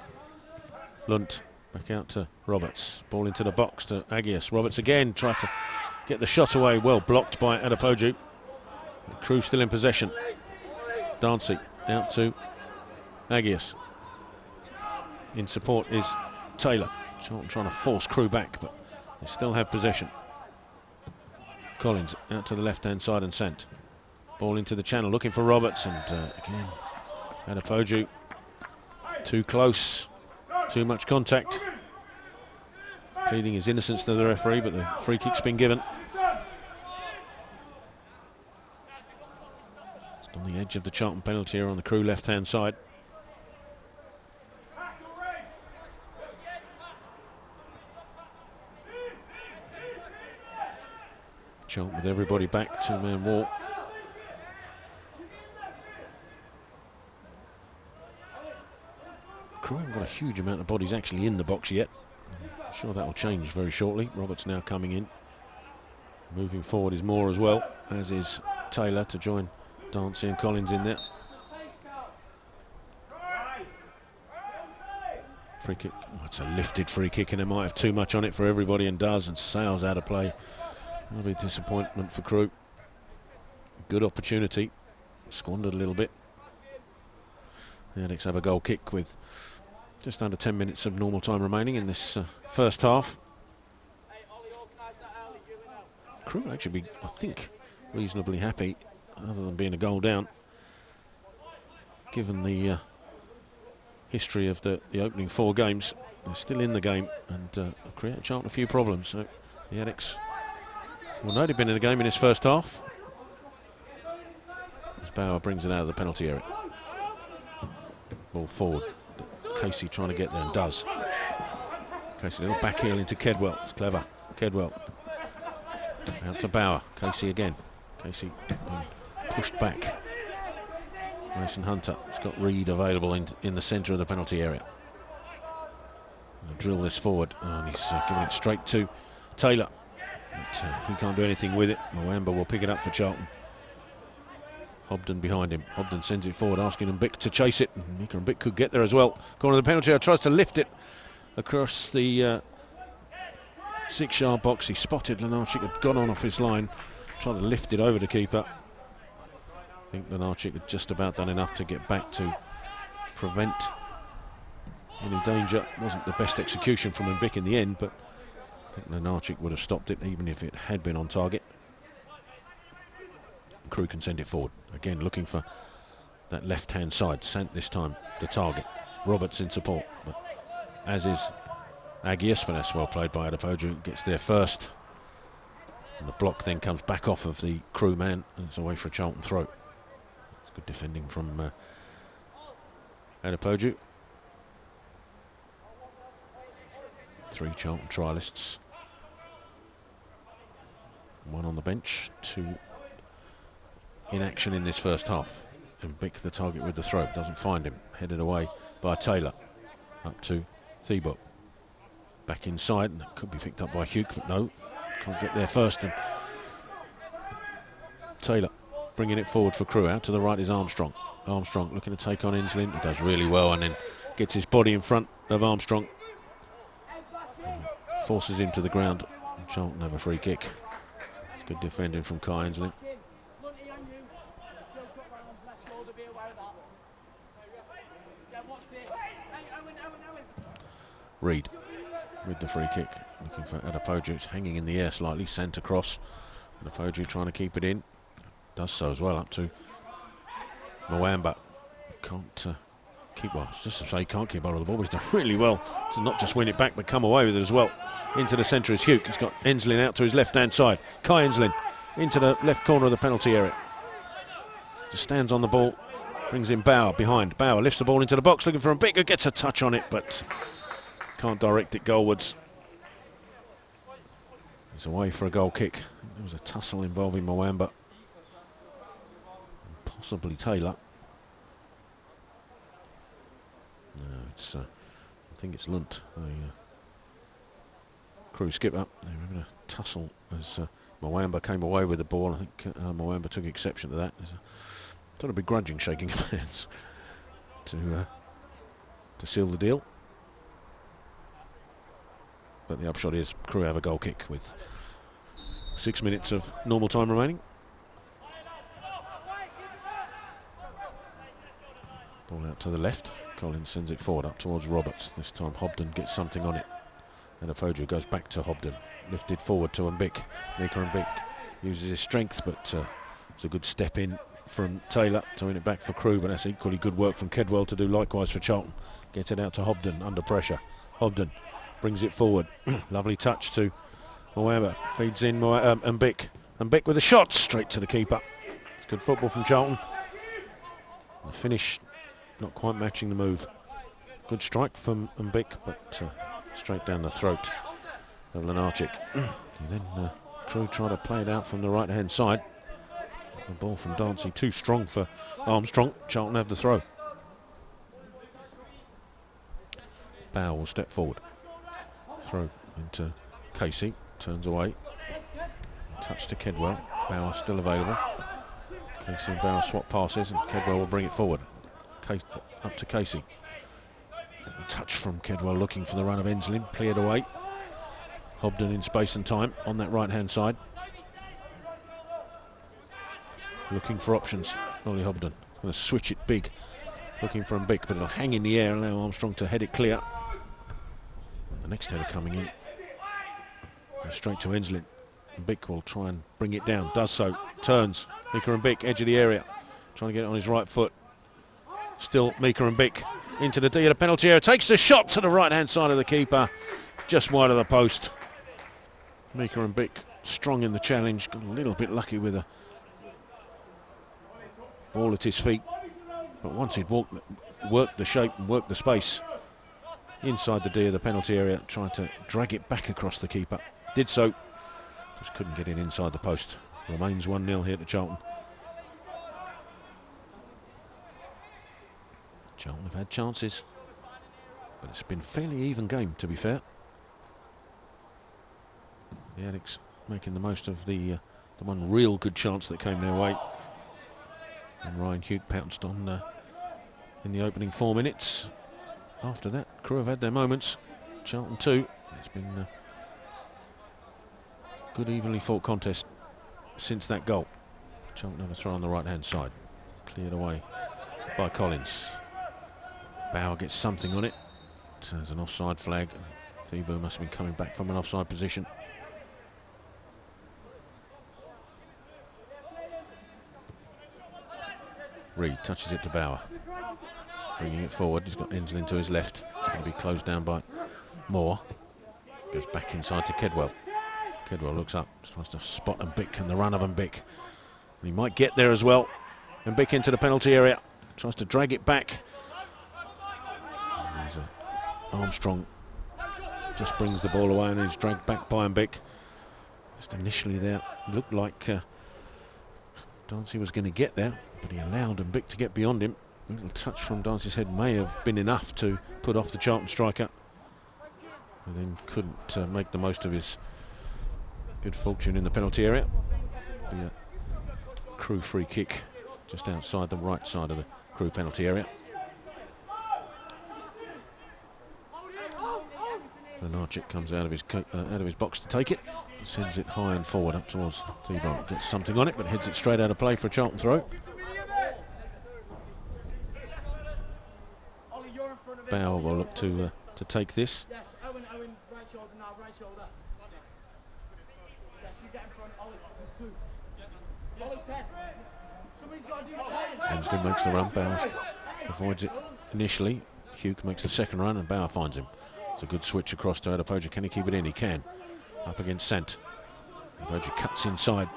Speaker 1: Lunt back out to Roberts. Ball into the box to Agius. Roberts again tried to get the shot away, well blocked by Adepoju. Crewe still in possession. Darcy out to Agius. In support is Taylor. Charlton trying to force Crewe back, but they still have possession. Collins out to the left-hand side and sent. Ball into the channel, looking for Roberts, and again, Adepoju too close, too much contact. Pleading his innocence to the referee, but the free kick's been given. Just on the edge of the Charlton penalty here on the Crewe left-hand side. Charlton with everybody back, two-man wall. Crewe haven't got a huge amount of bodies actually in the box yet. I'm sure that will change very shortly. Roberts now coming in. Moving forward is Moore as well, as is Taylor to join Darcy and Collins in there. Free kick. Oh, it's a lifted free kick, and it might have too much on it for everybody, and does, and sails out of play. That'll be a disappointment for Crewe. Good opportunity. Squandered a little bit. The Addicts have a goal kick with just under 10 minutes of normal time remaining in this first half. Crewe will actually be, I think, reasonably happy, other than being a goal down, given the history of the opening 4 games. They're still in the game and create Charlton a few problems. So the Addicts will know they've been in the game in this first half. As Bauer brings it out of the penalty area. Ball forward. Casey trying to get there and does. Casey, a little back heel into Kedwell. It's clever. Kedwell. Out to Bauer. Casey again. Casey pushed back. Mason Hunter has got Reed available in the centre of the penalty area. Drill this forward. Oh, and he's giving it straight to Taylor. But he can't do anything with it. Mwamba will pick it up for Charlton. Hobden behind him. Hobden sends it forward, asking Mbick to chase it. Mika Mbick could get there as well. Corner of the penalty area, tries to lift it across the 6-yard box. He spotted Lenarchik had gone on off his line, trying to lift it over the keeper. I think Lenarchik had just about done enough to get back to prevent any danger. Wasn't the best execution from Mbick in the end, but I think Lenarchik would have stopped it even if it had been on target. Crewe can send it forward. Again, looking for that left-hand side. Sant this time, the target. Roberts in support, but as is Agius, but that's well played by Adepoju. Gets there first. And the block then comes back off of the Crewe man, and it's away for a Charlton throw. It's good defending from Adepoju. 3 Charlton trialists. 1 on the bench, 2 in action in this first half. And Mbick the target with the throw, doesn't find him, headed away by Taylor. Up to Thibault. Back inside, and that could be picked up by Hugh, but no. can't get there first. And Taylor bringing it forward for Crewe. Out to the right is Armstrong. Armstrong looking to take on Inslin. He does really well and then gets his body in front of Armstrong. Forces him to the ground. Charlton have a free kick. It's good defending from Kai Inslin. Reed with the free kick, looking for Adepoju. It's hanging in the air slightly, sent across. Adepoju trying to keep it in. Does so as well, up to Mwamba. Can't keep, well, it's just to say he can't keep hold of the ball, but he's done really well to not just win it back, but come away with it as well. Into the centre is Hugh. He's got Enslin out to his left-hand side. Kai Enslin into the left corner of the penalty area. Just stands on the ball, brings in Bauer behind. Bauer lifts the ball into the box, looking for Mbik, who gets a touch on it, but can't direct it goalwards. He's away for a goal kick. There was a tussle involving Mwamba and possibly Taylor. No, it's I think it's Lunt, the Crewe skipper. They were having a tussle as Mwamba came away with the ball. I think Mwamba took exception to that. There's a sort of begrudging shaking of hands to seal the deal. But the upshot is Crewe have a goal kick with 6 minutes of normal time remaining. Ball out to the left. Collins sends it forward up towards Roberts. This time Hobden gets something on it. And Adepoju goes back to Hobden. Lifted forward to Mbik. Mika Mbik uses his strength, but it's a good step in from Taylor to win it back for Crewe, but that's equally good work from Kedwell to do likewise for Charlton. Gets it out to Hobden under pressure. Hobden brings it forward. Lovely touch to Mwamba. Feeds in Mbik. Mbik with a shot straight to the keeper. It's good football from Charlton. The finish not quite matching the move. Good strike from Mbik, but straight down the throat of Lenarchik. Then Crewe try to play it out from the right hand side. The ball from Dancy too strong for Armstrong. Charlton have the throw. Bow will step forward. Throw into Casey. Turns away. Touch to Kedwell. Bauer still available. Casey and Bauer swap passes and Kedwell will bring it forward. Up to Casey. A touch from Kedwell looking for the run of Enslin. Cleared away. Hobden in space and time on that right hand side. Looking for options. Ollie Hobden going to switch it big. Looking for Mbik, but it'll hang in the air and allow Armstrong to head it clear. The next header coming in. Straight to Enslin. Mbik will try and bring it down. Does so. Turns. Mika Mbik, edge of the area. Trying to get it on his right foot. Still Mika Mbik into the D of the penalty area. Takes the shot to the right hand side of the keeper. Just wide of the post. Mika Mbik strong in the challenge. Got a little bit lucky with a ball at his feet. But once he'd worked the shape and worked the space inside the D of the penalty area, trying to drag it back across the keeper. Did so. Just couldn't get it inside the post. Remains 1-0 here to Charlton. Charlton have had chances, but it's been a fairly even game, to be fair. The Addicts making the most of the one real good chance that came their way. And Ryan Hugh pounced on in the opening 4 minutes. After that, Crewe have had their moments. Charlton too. It's been a good evenly fought contest since that goal. Charlton have a throw on the right hand side. Cleared away by Collins. Bauer gets something on it. There's an offside flag. Thibault must have been coming back from an offside position. Reed touches it to Bauer. Bringing it forward. He's got Enslin to his left. It's going to be closed down by Moore. Goes back inside to Kedwell. Kedwell looks up. Tries to spot Mbik and the run of Mbik. He might get there as well. Mbik into the penalty area. Tries to drag it back. Armstrong just brings the ball away and is dragged back by Mbik. Just initially there, looked like Dancy was going to get there, but he allowed Mbik to get beyond him. A little touch from Dancy's head may have been enough to put off the Charlton striker, and then couldn't make the most of his Good fortune in the penalty area. Be a Crewe free kick just outside the right side of the Crewe penalty area. Lenarchik comes out of his box to take it, sends it high and forward up towards Thibault. Gets something on it, but heads it straight out of play for a Charlton throw. Bow will look to take this. Enslin makes the run, Bauer avoids it initially. Hugh makes the second run and Bauer finds him. It's a good switch across to Adepoju. Can he keep it in? He can. Up against Sant. Adepoju cuts inside.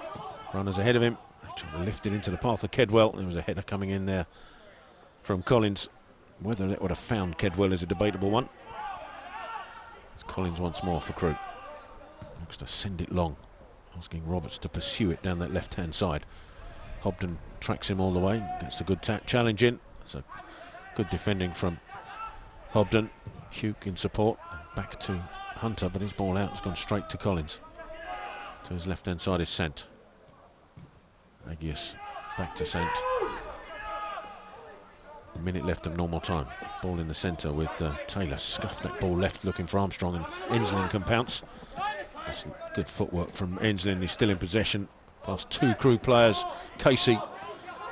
Speaker 1: Runners ahead of him. Trying to lift it into the path of Kedwell. There was a header coming in there from Collins. Whether that would have found Kedwell is a debatable one. It's Collins once more for Crewe. Looks to send it long, asking Roberts to pursue it down that left-hand side. Hobden tracks him all the way, gets a good challenge in. It's a good defending from Hobden. Hugh in support, back to Hunter, but his ball out has gone straight to Collins. To his left-hand side is Sant. Agius back to Sant. A minute left of normal time. Ball in the centre with Taylor. Scuffed that ball left, looking for Armstrong, and Enslin can pounce. That's good footwork from Enslin. He's still in possession. Past two Crewe players. Casey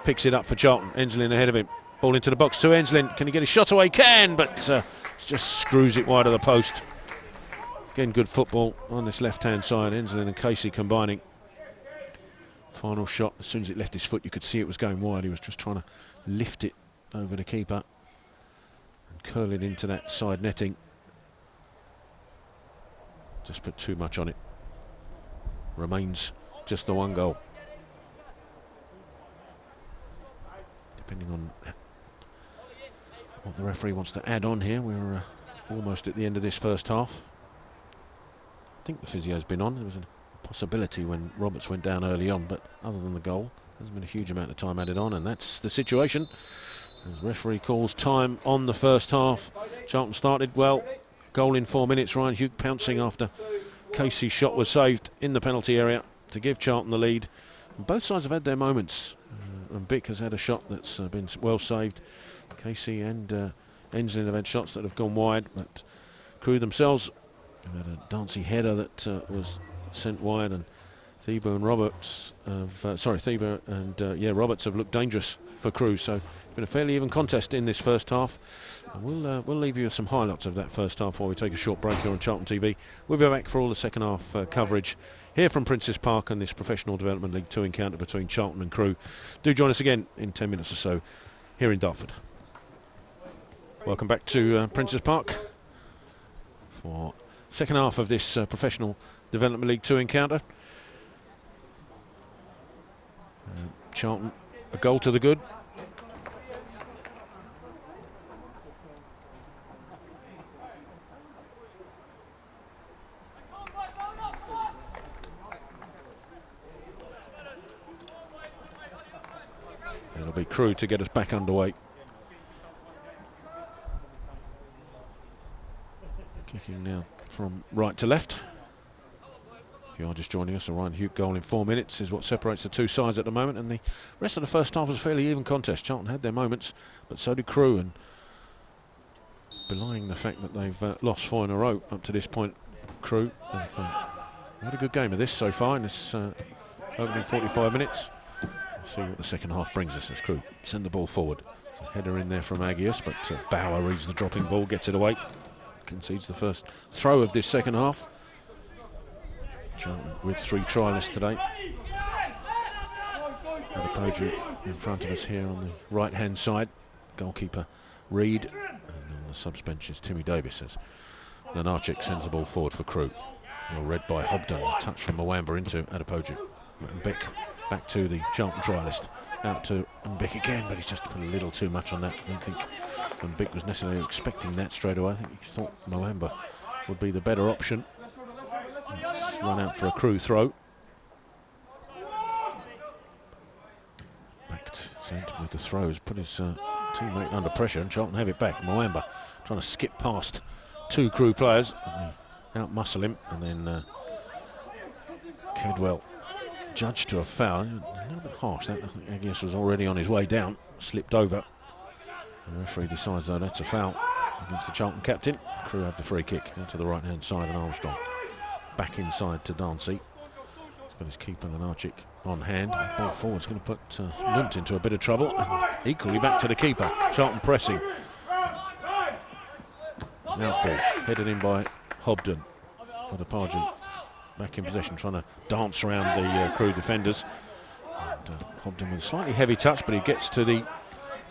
Speaker 1: picks it up for Charlton. Enslin ahead of him. Ball into the box to Enslin. Can he get his shot away? Can, but just screws it wide of the post. Again, good football on this left-hand side. Enslin and Casey combining. Final shot. As soon as it left his foot, you could see it was going wide. He was just trying to lift it over the keeper and curl it into that side netting. Just put too much on it. Remains just the one goal. Depending on what the referee wants to add on here, we're almost at the end of this first half. I think the physio's been on. There was a possibility when Roberts went down early on, but other than the goal, there's been a huge amount of time added on, and that's the situation. As referee calls time on the first half. Charlton started well. Goal in 4 minutes. Ryan Hugh pouncing after Casey's shot was saved in the penalty area to give Charlton the lead. And both sides have had their moments. And Bick has had a shot that's been well saved. Casey and Enslin have had shots that have gone wide, but Crewe themselves have had a dancey header that was sent wide, and Thibault and Roberts Roberts have looked dangerous for Crewe. So it's been a fairly even contest in this first half. And we'll leave you with some highlights of that first half while we take a short break here on Charlton TV. We'll be back for all the second half coverage here from Princes Park and this Professional Development League 2 encounter between Charlton and Crewe. Do join us again in 10 minutes or so here in Dartford. Welcome back to Princes Park for second half of this Professional Development League 2 encounter. Charlton, a goal to the good. It'll be Crewe to get us back underway. Kicking now from right to left. If you are just joining us, a Ryan Hugh goal in 4 minutes is what separates the two sides at the moment, and the rest of the first half was a fairly even contest. Charlton had their moments, but so did Crewe, and belying the fact that they've lost 4 in a row up to this point, Crewe have had a good game of this so far in this opening 45 minutes. We'll see what the second half brings us as Crewe send the ball forward. It's a header in there from Agius, but Bauer reads the dropping ball, gets it away, concedes the first throw of this second half. Charlton with 3 trialists today. Adepoju in front of us here on the right hand side. Goalkeeper Reid, and on the subs bench is Timmy Davis as Lenarchik sends the ball forward for Crewe. Well read by Hobden, a touch from Mwamba into Adepoju. Mbick back to the Charlton trialist, out to Mbick again, but he's just put a little too much on that. I don't think Mbick was necessarily expecting that straight away. I think he thought Mwamba would be the better option. Let's run out for a Crewe throw. Back to Sant with the throws, put his teammate under pressure, and Charlton have it back. Mwamba trying to skip past 2 Crewe players, and they out-muscle him, and then Kedwell judged to a foul. A little bit harsh. That, I guess, was already on his way down. Slipped over. The referee decides, though, that's a foul against the Charlton captain. Crewe have the free kick out to the right-hand side, and Armstrong back inside to Darcy. He's got his keeper, Lenarchik, on hand. The ball forward's going to put Lunt into a bit of trouble. And equally back to the keeper. Charlton pressing. Out ball, headed in by Hobden. Adapaju back in possession, trying to dance around the Crewe defenders. And, Hobden with a slightly heavy touch, but he gets to the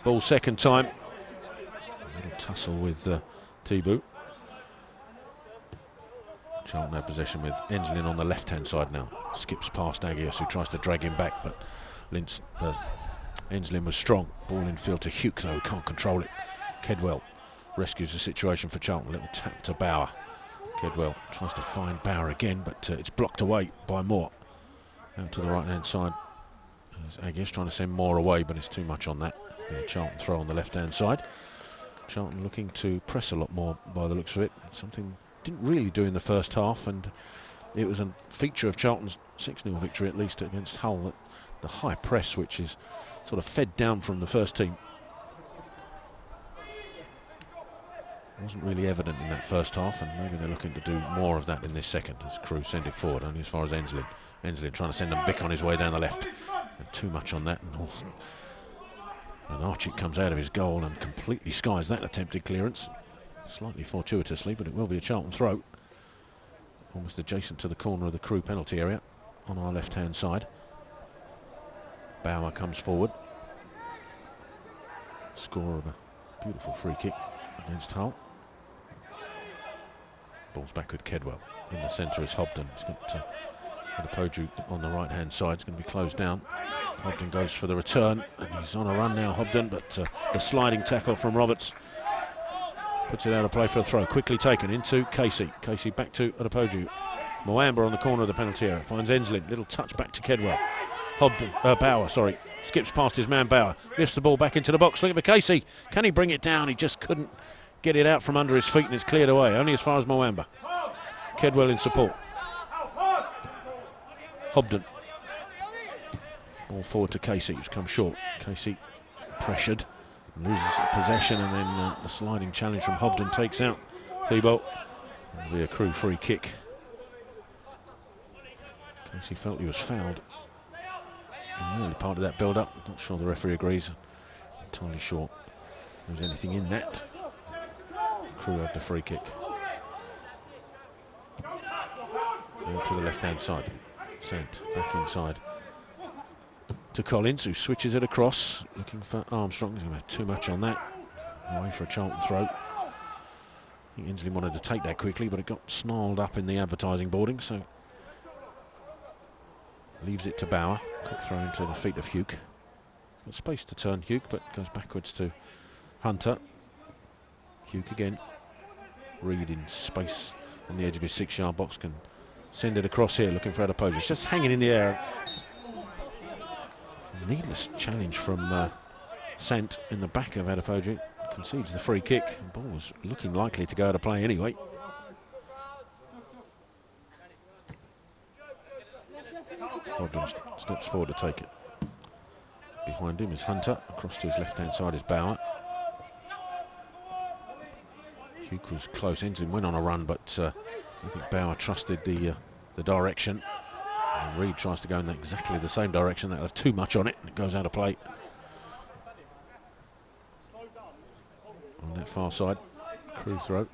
Speaker 1: ball second time. A little tussle with Thibault. Charlton have possession with Enslin on the left-hand side now. Skips past Agios, who tries to drag him back, but Enslin was strong. Ball in field to Hugh, though he can't control it. Kedwell rescues the situation for Charlton. Little tap to Bauer. Kedwell tries to find Bauer again, but it's blocked away by Moore. Out to the right-hand side. Agios trying to send Moore away, but it's too much on that. Charlton throw on the left-hand side. Charlton looking to press a lot more by the looks of it. Something didn't really do in the first half, and it was a feature of Charlton's 6-0 victory, at least against Hull, that the high press, which is sort of fed down from the first team, wasn't really evident in that first half, and maybe they're looking to do more of that in this second as Crewe send it forward, only as far as Enslin. Enslin trying to send them Bick on his way down the left. And too much on that, and Archie comes out of his goal and completely skies that attempted clearance. Slightly fortuitously, but it will be a Charlton throw. Almost adjacent to the corner of the Crewe penalty area on our left-hand side. Bauer comes forward. Score of a beautiful free kick against Hull. Ball's back with Kedwell. In the centre is Hobden. He's got Adapaju on the right-hand side. It's going to be closed down. Hobden goes for the return, and he's on a run now, Hobden, but the sliding tackle from Roberts puts it out of play for a throw. Quickly taken into Casey. Casey back to Adapaju. Moamba on the corner of the penalty area. Finds Enslin. Little touch back to Kedwell. Bauer, sorry. Skips past his man Bauer. Lifts the ball back into the box. Looking for Casey. Can he bring it down? He just couldn't get it out from under his feet, and it's cleared away. Only as far as Moamba. Kedwell in support. Hobden. Ball forward to Casey, who's come short. Casey pressured, loses possession, and then the sliding challenge from Hobden takes out Thibault. It'll be a Crewe free kick. Casey felt he was fouled in the early part of that build-up. Not sure the referee agrees. Entirely sure there was anything in that. Crewe had the free kick. Out to the left-hand side. Sent back inside to Collins, who switches it across, looking for Armstrong. He's going to have too much on that. Away for a Charlton throw. I think Enslin wanted to take that quickly, but it got snarled up in the advertising boarding, so leaves it to Bauer. Quick throw into the feet of Hugh. Got space to turn Hugh, but goes backwards to Hunter. Hugh again. Reed in space on the edge of his 6-yard box, can send it across here, looking for Adapaju. It's just hanging in the air. Needless challenge from Sant in the back of Adapaju. Concedes the free kick. The ball was looking likely to go out of play anyway. Hobden steps forward to take it. Behind him is Hunter. Across to his left-hand side is Bauer. Hugh was close. Enslin went on a run, but I think Bauer trusted the direction. And Reed tries to go in exactly the same direction. That'll have too much on it, and it goes out of play. On that far side, Crewe throw.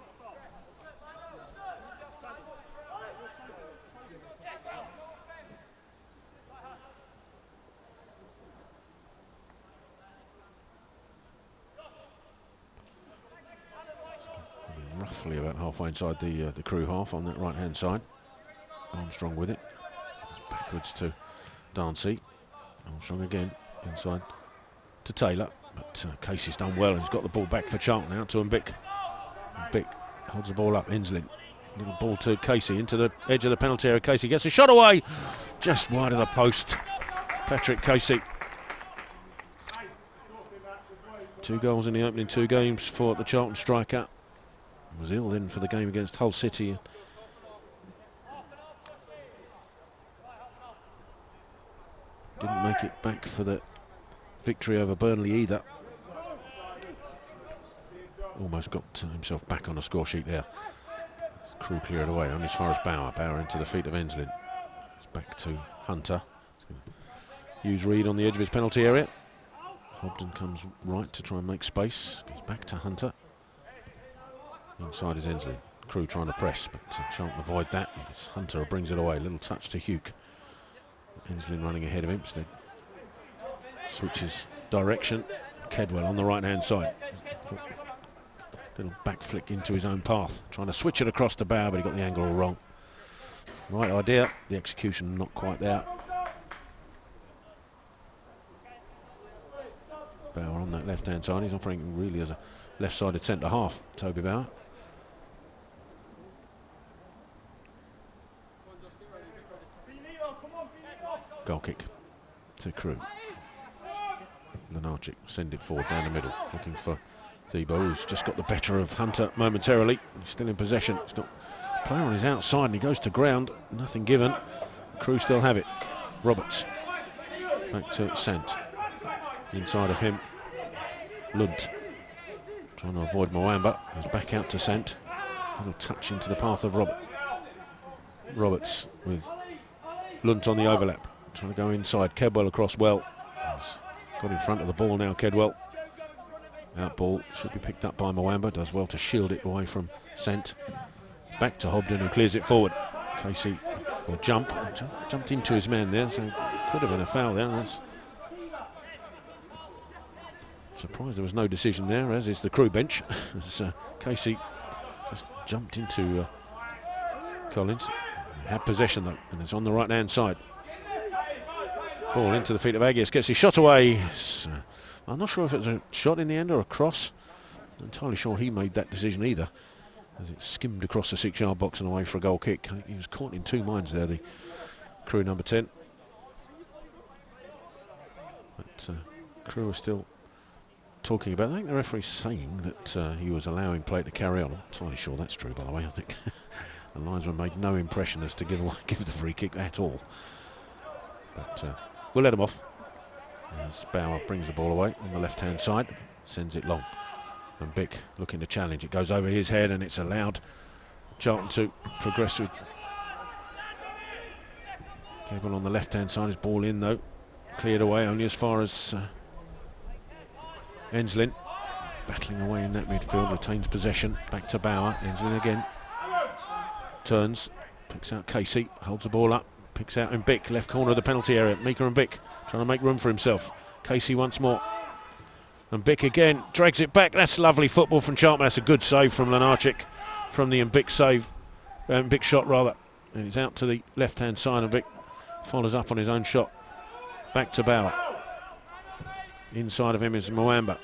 Speaker 1: Roughly about halfway inside the Crewe half on that right-hand side. Armstrong with it. It's backwards to Darcy. Armstrong again inside to Taylor, but Casey's done well and he's got the ball back for Charlton. Out to Mbick. Mbick holds the ball up. Enslin. Little ball to Casey into the edge of the penalty area. Casey gets a shot away, just wide of the post. Patrick Casey. 2 goals in the opening 2 games for the Charlton striker. Was ill then for the game against Hull City. didn't make it back for the victory over Burnley either. Almost got himself back on the score sheet there. Crewe cleared away, only as far as Bauer. Bauer into the feet of Enslin. It's back to Hunter. Use Reed on the edge of his penalty area. Hobden comes right to try and make space. Goes back to Hunter. Inside is Enslin. Crewe trying to press, but Charlton avoid that. It's Hunter who brings it away. Little touch to Hugh. Enslin running ahead of him. Instead switches direction. Kedwell on the right hand side. Little back flick into his own path. Trying to switch it across to Bauer, but he got the angle all wrong. Right idea. The execution not quite there. Bauer on that left hand side. He's operating really as a left sided centre half, Toby Bauer. Goal kick to Crewe. Lenarchik send it forward down the middle, looking for Thiebaud, who's just got the better of Hunter momentarily. He's still in possession. He's got a player on his outside and he goes to ground. Nothing given. Crewe still have it. Roberts. Back to Sant. Inside of him, Lund. Trying to avoid Mwamba. He's back out to Sant. A little touch into the path of Roberts with Lund on the overlap. Trying to go inside. Kedwell across well. He's got in front of the ball now, Kedwell. Out ball should be picked up by Mwamba. Does well to shield it away from Sant. Back to Hobden, who clears it forward. Casey will jump. Jumped into his man there, so could have been a foul there. That's surprised there was no decision there, as is the Crewe bench. As Casey just jumped into Collins. Had possession though, and it's on the right hand side. Ball into the feet of Agius, gets his shot away. I'm not sure if it was a shot in the end or a cross. Not entirely sure he made that decision either, as it skimmed across the 6-yard box and away for a goal kick. He was caught in two minds there, the Crewe number 10. But Crewe are still talking about it. I think the referee's saying that he was allowing play to carry on. I'm not entirely sure that's true, by the way. I think the linesman made no impression as to give the free kick at all. But we'll let him off. As Bauer brings the ball away on the left-hand side, sends it long. And Bick looking to challenge. It goes over his head and it's allowed Charlton to progress with. Cable on the left-hand side, his ball in though. Cleared away only as far as Enslin. Battling away in that midfield, retains possession. Back to Bauer. Enslin again. Turns, picks out Casey, holds the ball up. Picks out and Bick, left corner of the penalty area. Meeker and Bick trying to make room for himself. Casey once more. And Bick again, drags it back. That's lovely football from Charlton. That's a good save from Lenarchik from the Bick save. Bick shot rather. And he's out to the left-hand side and Bick follows up on his own shot. Back to Bauer. Inside of him is Mwamba.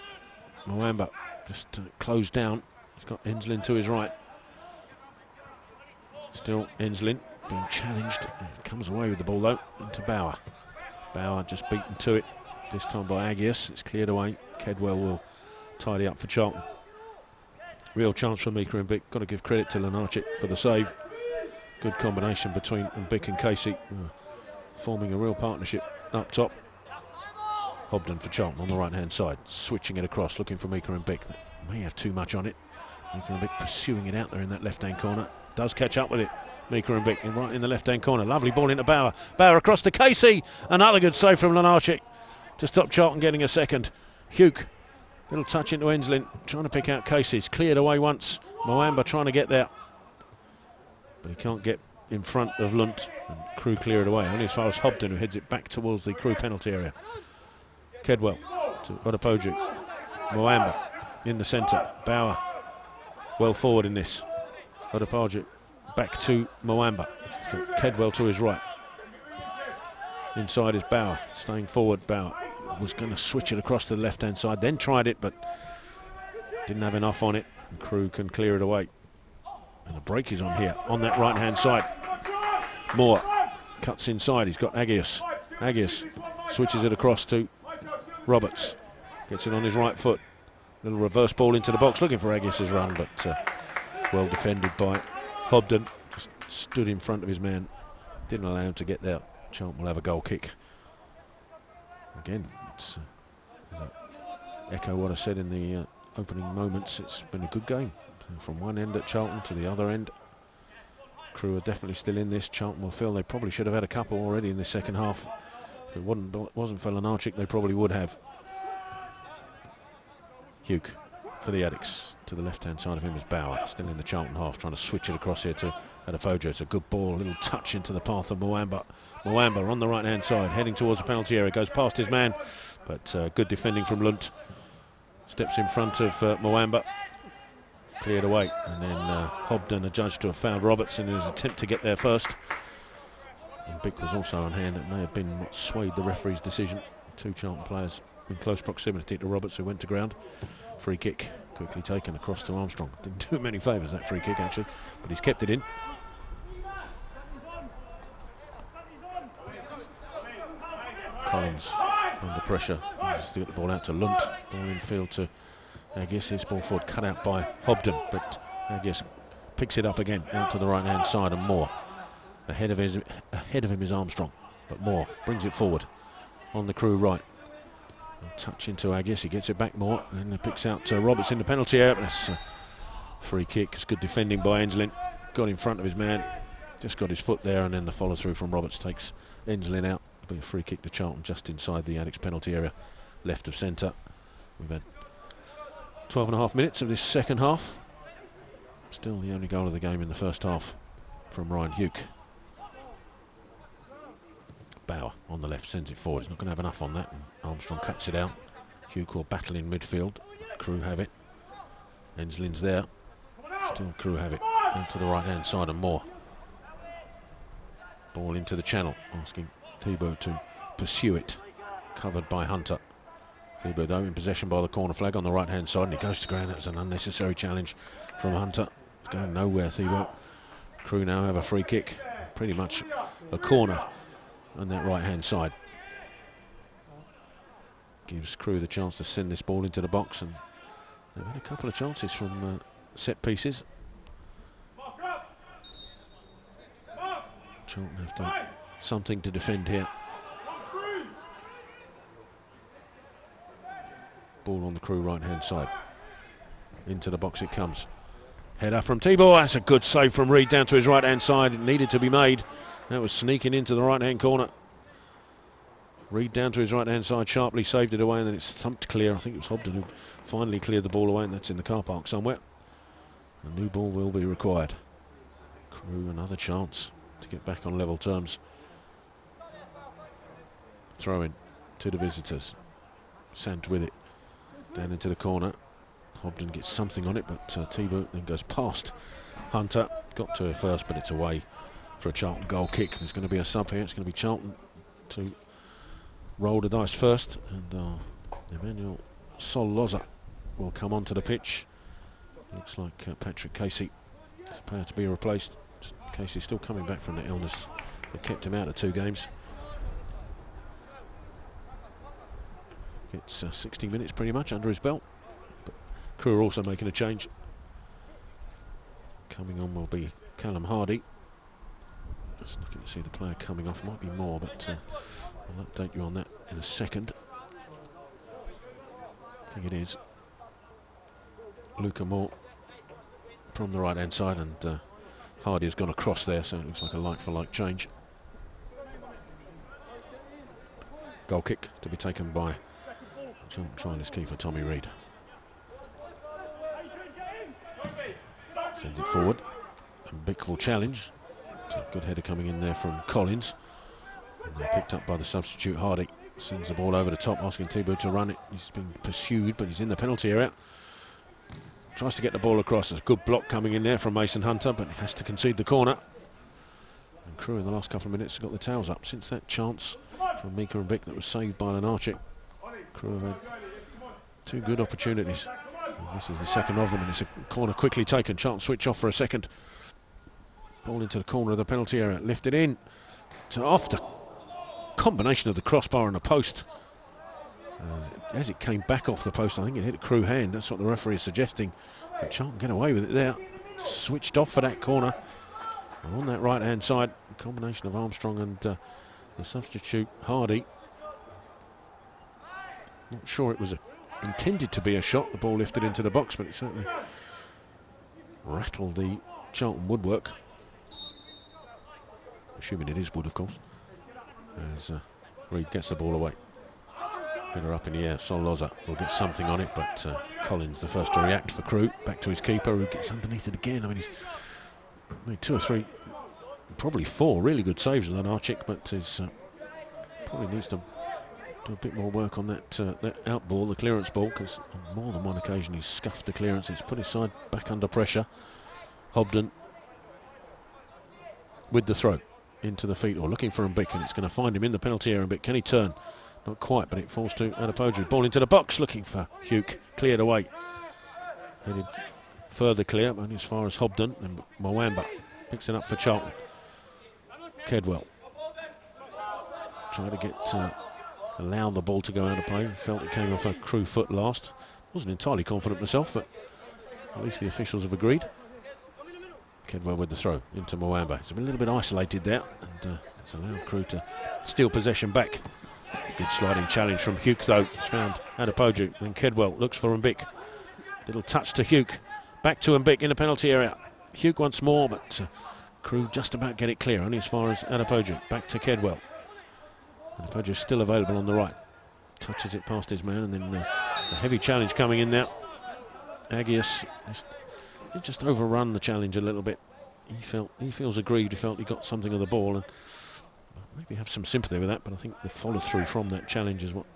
Speaker 1: Mwamba just closed down. He's got Enslin to his right. Still Enslin being challenged. Comes away with the ball though into Bauer. Bauer just beaten to it, this time by Agius. It's cleared away. Kedwell will tidy up for Charlton. Real chance for Meeker and Bick. Got to give credit to Lenarchik for the save. Good combination between Bick and Casey, forming a real partnership up top. Hobden for Charlton on the right hand side, switching it across, looking for Meeker and Bick. That may have too much on it. Meeker and Bick pursuing it out there in that left hand corner. Does catch up with it. Meeker and Bick right in the left-hand corner. Lovely ball into Bauer. Bauer across to Casey. Another good save from Lenarchik to stop Charlton getting a second. Hugh, little touch into Enslin, trying to pick out Casey. It's cleared away once. Mwamba trying to get there, but he can't get in front of Lunt. And Crewe clear it away. Only as far as Hobden, who heads it back towards the Crewe penalty area. Kedwell to Odapoju. Mwamba in the centre. Bauer well forward in this. Odapoju. Back to Mwamba. It's got Kedwell to his right. Inside is Bauer. Staying forward, Bauer was going to switch it across to the left-hand side, then tried it, but didn't have enough on it. And Crewe can clear it away. And a break is on here, on that right-hand side. Moore cuts inside. He's got Agius. Agius switches it across to Roberts. Gets it on his right foot. Little reverse ball into the box, looking for Agius's run, but well defended by Hobden. Just stood in front of his man, didn't allow him to get there. Charlton will have a goal kick. Again, echo what I said in the opening moments. It's been a good game from one end at Charlton to the other end. Crewe are definitely still in this. Charlton will feel they probably should have had a couple already in the second half. If it wasn't for Lenarchik, they probably would have. Hugh for the Addicts. To the left-hand side of him is Bauer, still in the Charlton half, trying to switch it across here to Adefojo. It's a good ball, a little touch into the path of Mwamba. Mwamba on the right-hand side, heading towards the penalty area, goes past his man, but good defending from Lunt. Steps in front of Mwamba, cleared away, and then Hobden adjudged to have fouled Roberts in his attempt to get there first. And Bick was also on hand. That may have been what swayed the referee's decision. Two Charlton players in close proximity to Roberts, who went to ground. Free kick quickly taken across to Armstrong. Didn't do him any favours, that free kick, actually, but he's kept it in. Collins under pressure. Just to get the ball out to Lunt. Ball infield to Agius. His ball forward cut out by Hobden, but Agius picks it up again out to the right hand side, and Moore ahead of him is Armstrong, but Moore brings it forward on the Crewe right. A touch into Agius, he gets it back more, and then picks out Roberts in the penalty area. That's a free kick. It's good defending by Enslin. Got in front of his man, just got his foot there, and then the follow through from Roberts takes Enslin out. It'll be a free kick to Charlton just inside the Addicts penalty area, left of centre. We've had 12.5 minutes of this second half. Still the only goal of the game in the first half from Ryan Hugh. Bauer on the left sends it forward. He's not going to have enough on that, and Armstrong cuts it out. Hugh will battle in midfield. Crewe have it. Enslin's there. Still Crewe have it. Into the right hand side and Moore. Ball into the channel, asking Thibault to pursue it. Covered by Hunter. Thibault though in possession by the corner flag on the right hand side, and he goes to ground. That was an unnecessary challenge from Hunter. It's going nowhere, Thibault. Crewe now have a free kick. Pretty much a corner on that right hand side. Gives Crewe the chance to send this ball into the box, and they've had a couple of chances from set pieces. Charlton have done something to defend here. Ball on the Crewe right hand side. Into the box it comes. Header from Thibault. That's a good save from Reid down to his right hand side. It needed to be made. That was sneaking into the right hand corner. Reid down to his right hand side, sharply saved it away, and then it's thumped clear. I think it was Hobden who finally cleared the ball away, and that's in the car park somewhere. A new ball will be required. Crewe another chance to get back on level terms. Throw in to the visitors. Sant with it. Down into the corner. Hobden gets something on it, but Thibault then goes past Hunter. Got to it first, but it's away for a Charlton goal kick. There's going to be a sub here. It's going to be Charlton to roll the dice first, and Emmanuel Sol-Loza will come onto the pitch. Looks like Patrick Casey is about to be replaced. Casey's still coming back from the illness that kept him out of 2 games. Gets 60 minutes pretty much under his belt. But Crewe are also making a change. Coming on will be Callum Hardy. Just looking to see the player coming off. Might be more, but I'll update you on that in a second. I think it is Luca Moore from the right hand side, and Hardy has gone across there, so it looks like a like-for-like change. Goal kick to be taken by trialist keeper Tommy Reid. Sends it forward, and Bick will challenge. It's a good header coming in there from Collins. And they're picked up by the substitute Hardy. Sends the ball over the top, asking Thibault to run it. He's being pursued, but he's in the penalty area. Tries to get the ball across. There's a good block coming in there from Mason Hunter, but he has to concede the corner. And Crewe in the last couple of minutes have got the towels up since that chance from Mika and Bick that was saved by Lenarchik. Crewe have had 2 good opportunities. And this is the second of them, and it's a corner quickly taken. Charlton switch off for a second. Ball into the corner of the penalty area, lifted in to off the combination of the crossbar and the post. As it came back off the post, I think it hit a Crewe hand. That's what the referee is suggesting. But Charlton get away with it there. Switched off for that corner. And on that right hand side, a combination of Armstrong and the substitute Hardy. Not sure it was intended to be a shot. The ball lifted into the box, but it certainly rattled the Charlton woodwork. Assuming it is wood, of course. As Reed gets the ball away. Header up in the air. Solloza will get something on it, but Collins the first to react for Crewe. Back to his keeper, who gets underneath it again. I mean, he's made 2 or 3, probably 4 really good saves on Lenarchik, but he's probably needs to do a bit more work on that out ball, the clearance ball, because on more than one occasion he's scuffed the clearance. It's put his side back under pressure. Hobden with the throw into the feet, or looking for Mbik, and it's going to find him in the penalty area. Mbik, can he turn? Not quite, but it falls to Adepoju. Ball into the box, looking for Hugh, cleared away. Headed further clear, only as far as Hobden, and Mwamba picks it up for Charlton. Kedwell tried to get allow the ball to go out of play. Felt it came off a Crewe foot last. Wasn't entirely confident myself, but at least the officials have agreed. Kedwell with the throw into Mwamba. He's been a little bit isolated there, and it's allowed Crewe to steal possession back. Good sliding challenge from Hugh, though. It's found Adepoju. Then Kedwell looks for Mbik. Little touch to Hugh. Back to Mbik in the penalty area. Hugh once more, but Crewe just about get it clear, only as far as Adepoju. Back to Kedwell. Adepoju still available on the right. Touches it past his man, and then a heavy challenge coming in now. Agius just overrun the challenge a little bit. He feels aggrieved. He felt he got something of the ball, and maybe have some sympathy with that, but I think the follow through from that challenge is what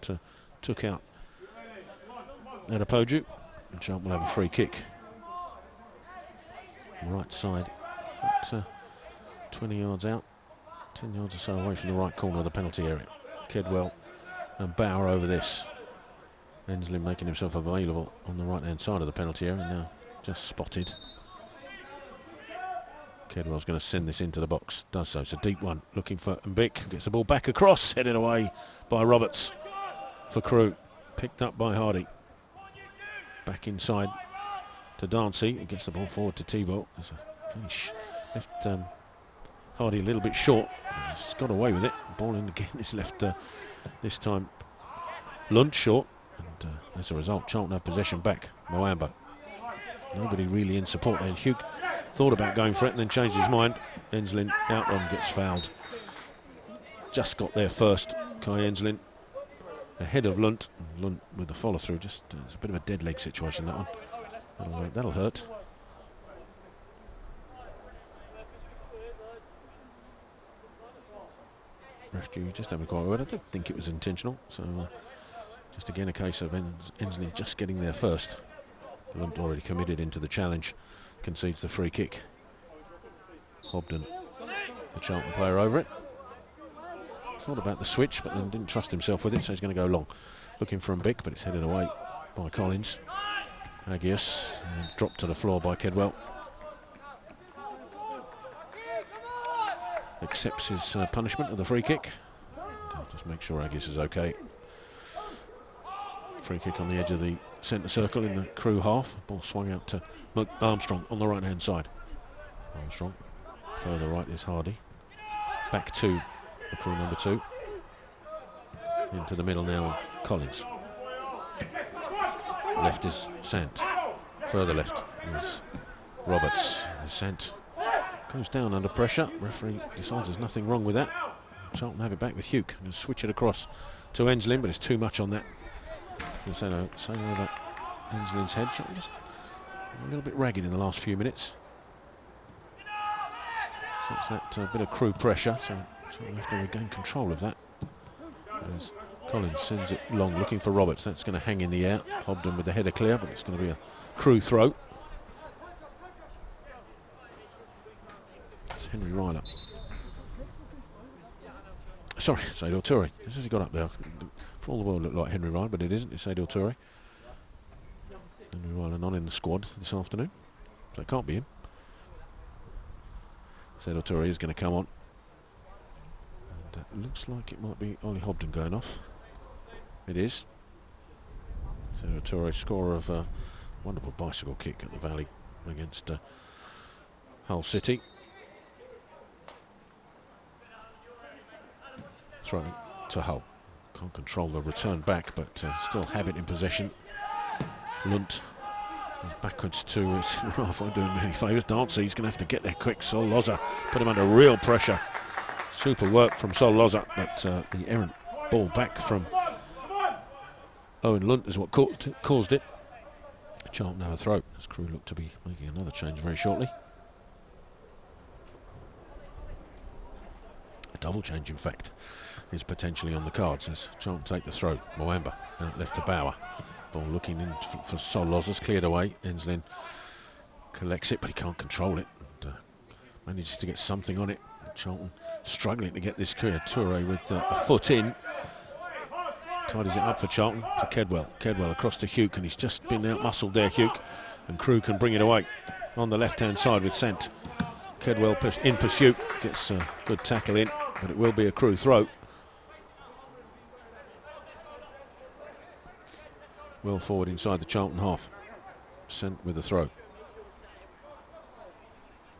Speaker 1: took out Adepoju. And Charlton will have a free kick. Right side, about 20 yards out, 10 yards or so away from the right corner of the penalty area. Kedwell and Bauer over this. Enslin making himself available on the right hand side of the penalty area, now just spotted. Kedwell's going to send this into the box, does so. It's a deep one, looking for Mbik, gets the ball back across, headed away by Roberts for Crewe, picked up by Hardy. Back inside to Dancy, he gets the ball forward to Thibault. There's a finish, left Hardy a little bit short, he's got away with it. Ball in again, is left this time Lund short, and as a result Charlton have possession back. Mwamba, nobody really in support there. Hugh thought about going for it and then changed his mind. Enslin out on, gets fouled. Just got there first, Kai Enslin ahead of Lund. Lund with the follow through, just it's a bit of a dead leg situation, that one. That'll hurt. Ref Dewey just having quite a word. I don't think it was intentional, so just again a case of Enslin just getting there first. Lund already committed into the challenge, concedes the free kick. Hobden, the Charlton player, over it. Thought about the switch, but then didn't trust himself with it, so he's going to go long. Looking for Mbik, but it's headed away by Collins. Agius, dropped to the floor by Kedwell. Accepts his punishment of the free kick. And, just make sure Agius is okay. Free kick on the edge of the centre circle in the Crewe half. Ball swung out to Armstrong on the right hand side. Armstrong, further right is Hardy. Back to the Crewe number 2. Into the middle now, Collins. Left is Sant. Further left is Roberts. Sant goes down under pressure. Referee decides there's nothing wrong with that. Charlton have it back with Hugh. And switch it across to Enslin, but it's too much on that. Say over Enslin's head. Charlton just a little bit ragged in the last few minutes. So it's that bit of Crewe pressure, so Charlton have to regain control of that. As Collins sends it long, looking for Roberts. That's going to hang in the air. Hobden with the header clear, but it's going to be a Crewe throw. It's Henry Ryler. Sorry, Sadil Toure. As he got up there, for all the world looked like Henry Ryler, but it isn't. It's Sadil Toure. Henry Ryler not in the squad this afternoon, so it can't be him. Sadil Toure is going to come on. And it looks like it might be Ollie Hobden going off. It is. Sadil Toure, scorer of a wonderful bicycle kick at the Valley against Hull City. Throw to Hull. Can't control the return back, but still have it in possession. Lunt is backwards to his half. Won't do him any favours. Dancy's going to have to get there quick. Sol Loza put him under real pressure. Super work from Sol Loza, but the errant ball back from Owen Lunt is what caused it. Charlton have a throw as Crewe look to be making another change very shortly. A double change, in fact, is potentially on the cards as Charlton take the throw. Mwamba out left to Bauer. Ball looking in for Sol Loza's, cleared away. Enslin collects it, but he can't control it. And, manages to get something on it. Charlton struggling to get this clear. Toure with a foot in. Tidies it up for Charlton to Kedwell. Kedwell across to Hugh, and he's just been out-muscled there, Hugh. And Crewe can bring it away on the left-hand side with Sant. Kedwell in pursuit, gets a good tackle in, but it will be a Crewe throw. Well forward inside the Charlton half. Sant with the throw.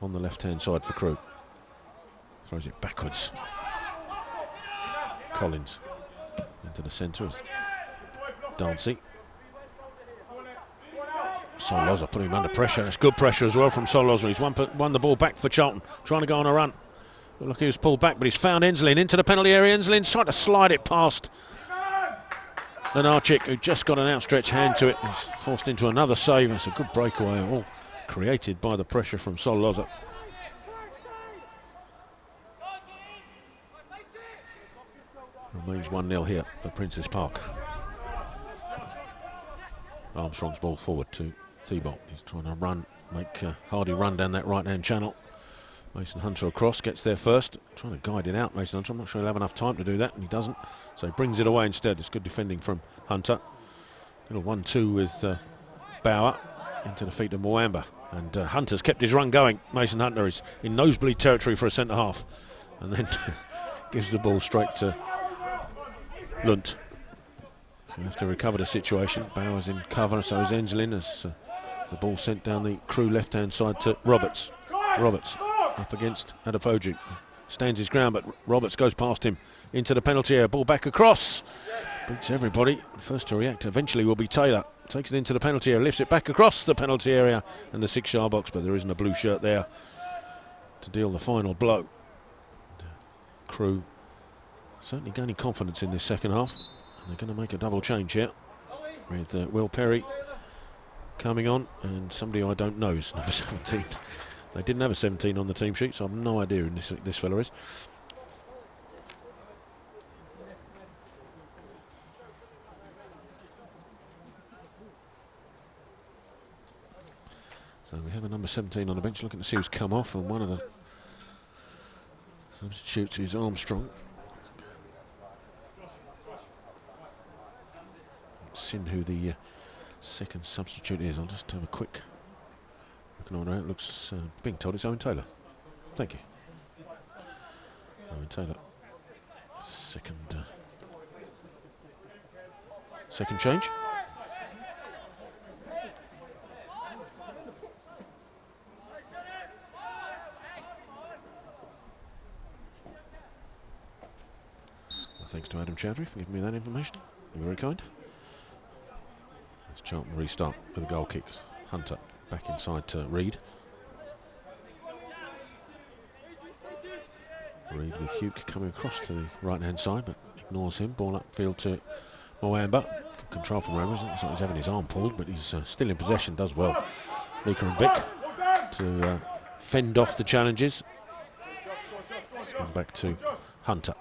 Speaker 1: On the left-hand side for Crewe. Throws it backwards. Collins into the centre as Dancy. Sol Loza putting him under pressure. That's good pressure as well from Sol Loza. He's won the ball back for Charlton, trying to go on a run. Looked like he was pulled back, but he's found Enslin into the penalty area. Enslin's trying to slide it past Lenarchik, who just got an outstretched hand to it. He's forced into another save. It's a good breakaway, all created by the pressure from Sol Loza. Remains 1-0 here at Princes Park. Armstrong's ball forward to Thibault. He's trying to run, make Hardy run down that right-hand channel. Mason Hunter across, gets there first. Trying to guide it out, Mason Hunter. I'm not sure he'll have enough time to do that, and he doesn't. So he brings it away instead. It's good defending from Hunter. Little 1-2 with Bauer into the feet of Mwamba. And Hunter's kept his run going. Mason Hunter is in nosebleed territory for a centre-half. And then gives the ball straight to Lunt. So we have to recover the situation. Bauer's in cover, so is Enslin, as the ball sent down the Crewe left-hand side to Roberts. Roberts up against Adepoju. Stands his ground, but Roberts goes past him into the penalty area. Ball back across. Beats everybody. First to react eventually will be Taylor. Takes it into the penalty area, lifts it back across the penalty area and the 6-yard box, but there isn't a blue shirt there to deal the final blow. Crewe certainly gaining confidence in this second half. They're going to make a double change here with Will Perry coming on, and somebody I don't know is number 17. They didn't have a 17 on the team sheet, so I have no idea who this fella is. So we have a number 17 on the bench, looking to see who's come off, and one of the substitutes is Armstrong. In who the second substitute is. I'll just have a quick look around. It looks being told it's Owen Taylor. Thank you. Owen Taylor. Second change. Well, thanks to Adam Chowdhury for giving me that information. You're very kind. Charlton restart with a goal kick. Hunter back inside to Reid. Reid with Hugh coming across to the right-hand side, but ignores him. Ball upfield to Mwamba. Good control from Mwamba. Looks like he's having his arm pulled, but he's still in possession. Does well. Luca and Vic to fend off the challenges. It's gone back to Hunter.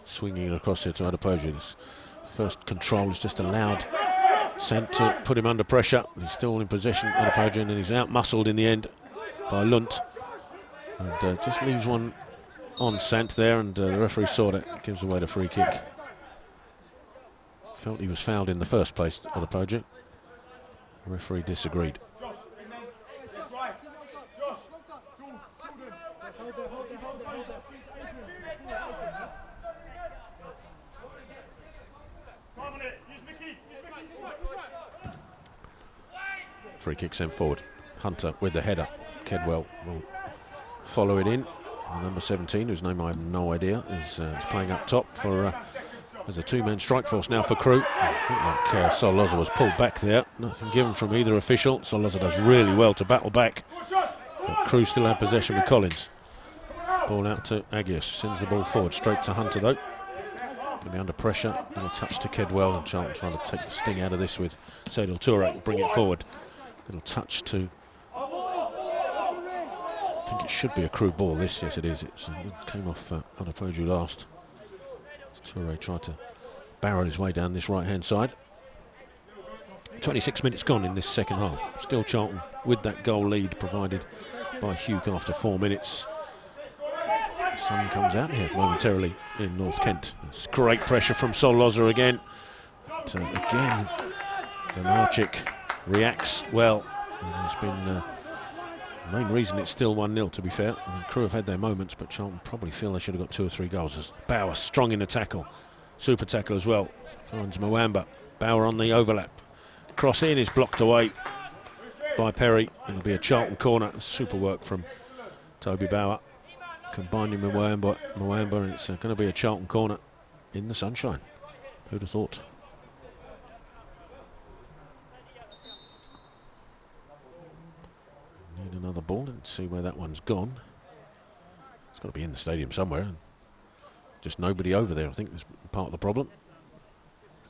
Speaker 1: Swinging across here to Adepoju. This first control is just allowed Sant to put him under pressure. He's still in possession, Adepoju, and he's out-muscled in the end by Lunt. And just leaves one on Sant there, and the referee saw it. Gives away the free kick. Felt he was fouled in the first place, Adepoju. The referee disagreed. Free kick sent forward. Hunter with the header. Kedwell will follow it in. And number 17, whose name I have no idea, is playing up top for There's a two-man strike force now for Crewe. I think like Solloza was pulled back there. Nothing given from either official. Solloza does really well to battle back. But Crewe still have possession with Collins. Ball out to Agius. Sends the ball forward. Straight to Hunter though. Going to be under pressure. Little touch to Kedwell. And Charlton trying to take the sting out of this with Sadil Toure. Bring it forward. Little touch to... I think it should be a Crewe ball. This, yes it is. It came off Anapoju last. Toure tried to barrel his way down this right-hand side. 26 minutes gone in this second half. Still Charlton with that goal lead provided by Hugh after 4 minutes. The sun comes out here momentarily in North Kent. It's great pressure from Solloza again. But again, Lenarchik reacts well. And there's been the main reason it's still 1-0, to be fair. I mean, Crewe have had their moments, but Charlton probably feel they should have got 2 or 3 goals. As Bauer strong in the tackle. Super tackle as well. Finds Mwamba. Bauer on the overlap. Cross in is blocked away by Perry. It'll be a Charlton corner. Super work from Toby Bauer. Combining with Mwamba, and it's going to be a Charlton corner in the sunshine. Who'd have thought? Need another ball. Let's see where that one's gone. It's got to be in the stadium somewhere. Just nobody over there, I think, is part of the problem.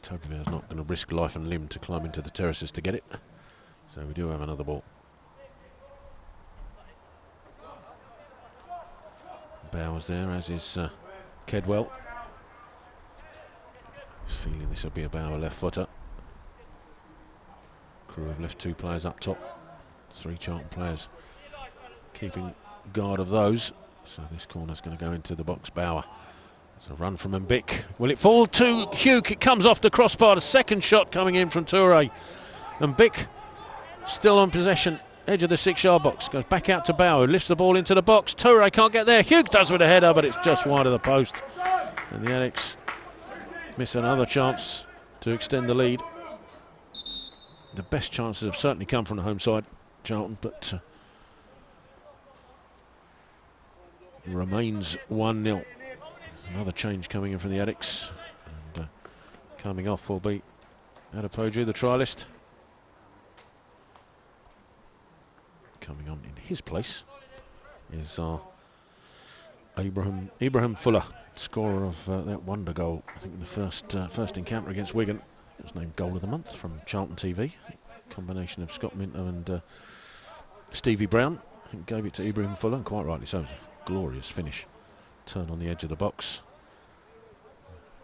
Speaker 1: Toby Bauer's not going to risk life and limb to climb into the terraces to get it. So we do have another ball. Bauer's there, as is Kedwell. Feeling this will be a Bauer left footer. Crewe have left 2 players up top. 3 Charlton players keeping guard of those. So this corner's going to go into the box. Bauer. There's a run from Mbik. Will it fall to Hugh? It comes off the crossbar. The second shot coming in from Toure. Mbik still on possession. Edge of the 6-yard box. Goes back out to Bauer. Lifts the ball into the box. Toure can't get there. Hugh does with a header, but it's just wide of the post. And the Alex miss another chance to extend the lead. The best chances have certainly come from the home side, Charlton, but remains 1-0. Another change coming in from the Addicts. And coming off will be Adepoju, the trialist. Coming on in his place is Ibrahim Fuller, scorer of that wonder goal. I think in the first encounter against Wigan. It was named Goal of the Month from CharltonTV. Combination of Scott Minto and Stevie Brown. I think gave it to Ibrahim Fuller, and quite rightly so. It was a glorious finish. Turn on the edge of the box.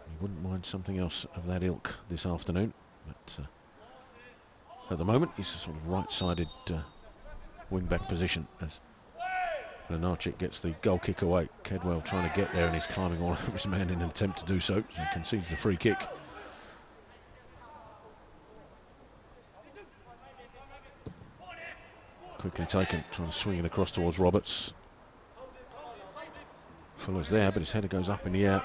Speaker 1: You wouldn't mind something else of that ilk this afternoon. But at the moment, he's a sort of right-sided wing-back position as Lenarchik gets the goal kick away. Kedwell trying to get there, and he's climbing all over his man in an attempt to do so. So he concedes the free kick. Quickly taken, trying to swing it across towards Roberts. Fuller's there, but his header goes up in the air.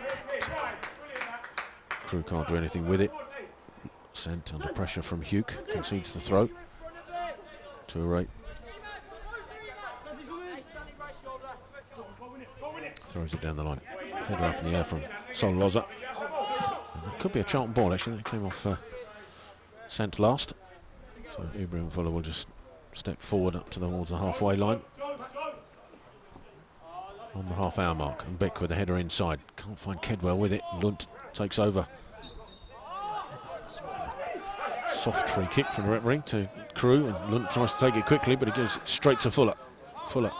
Speaker 1: Crewe can't do anything with it. Sent under pressure from Hugh, concedes the throw. Toure throws it down the line. Header up in the air from Solloza. It could be a Charlton ball, actually. It came off sent last. So Ibrahim Fuller will just step forward up towards the halfway line. On the half-hour mark, and Beck with the header inside. Can't find Kedwell with it. Lund takes over. Soft free kick from the referee to Crewe, and Lund tries to take it quickly, but he gives it straight to Fuller. Fuller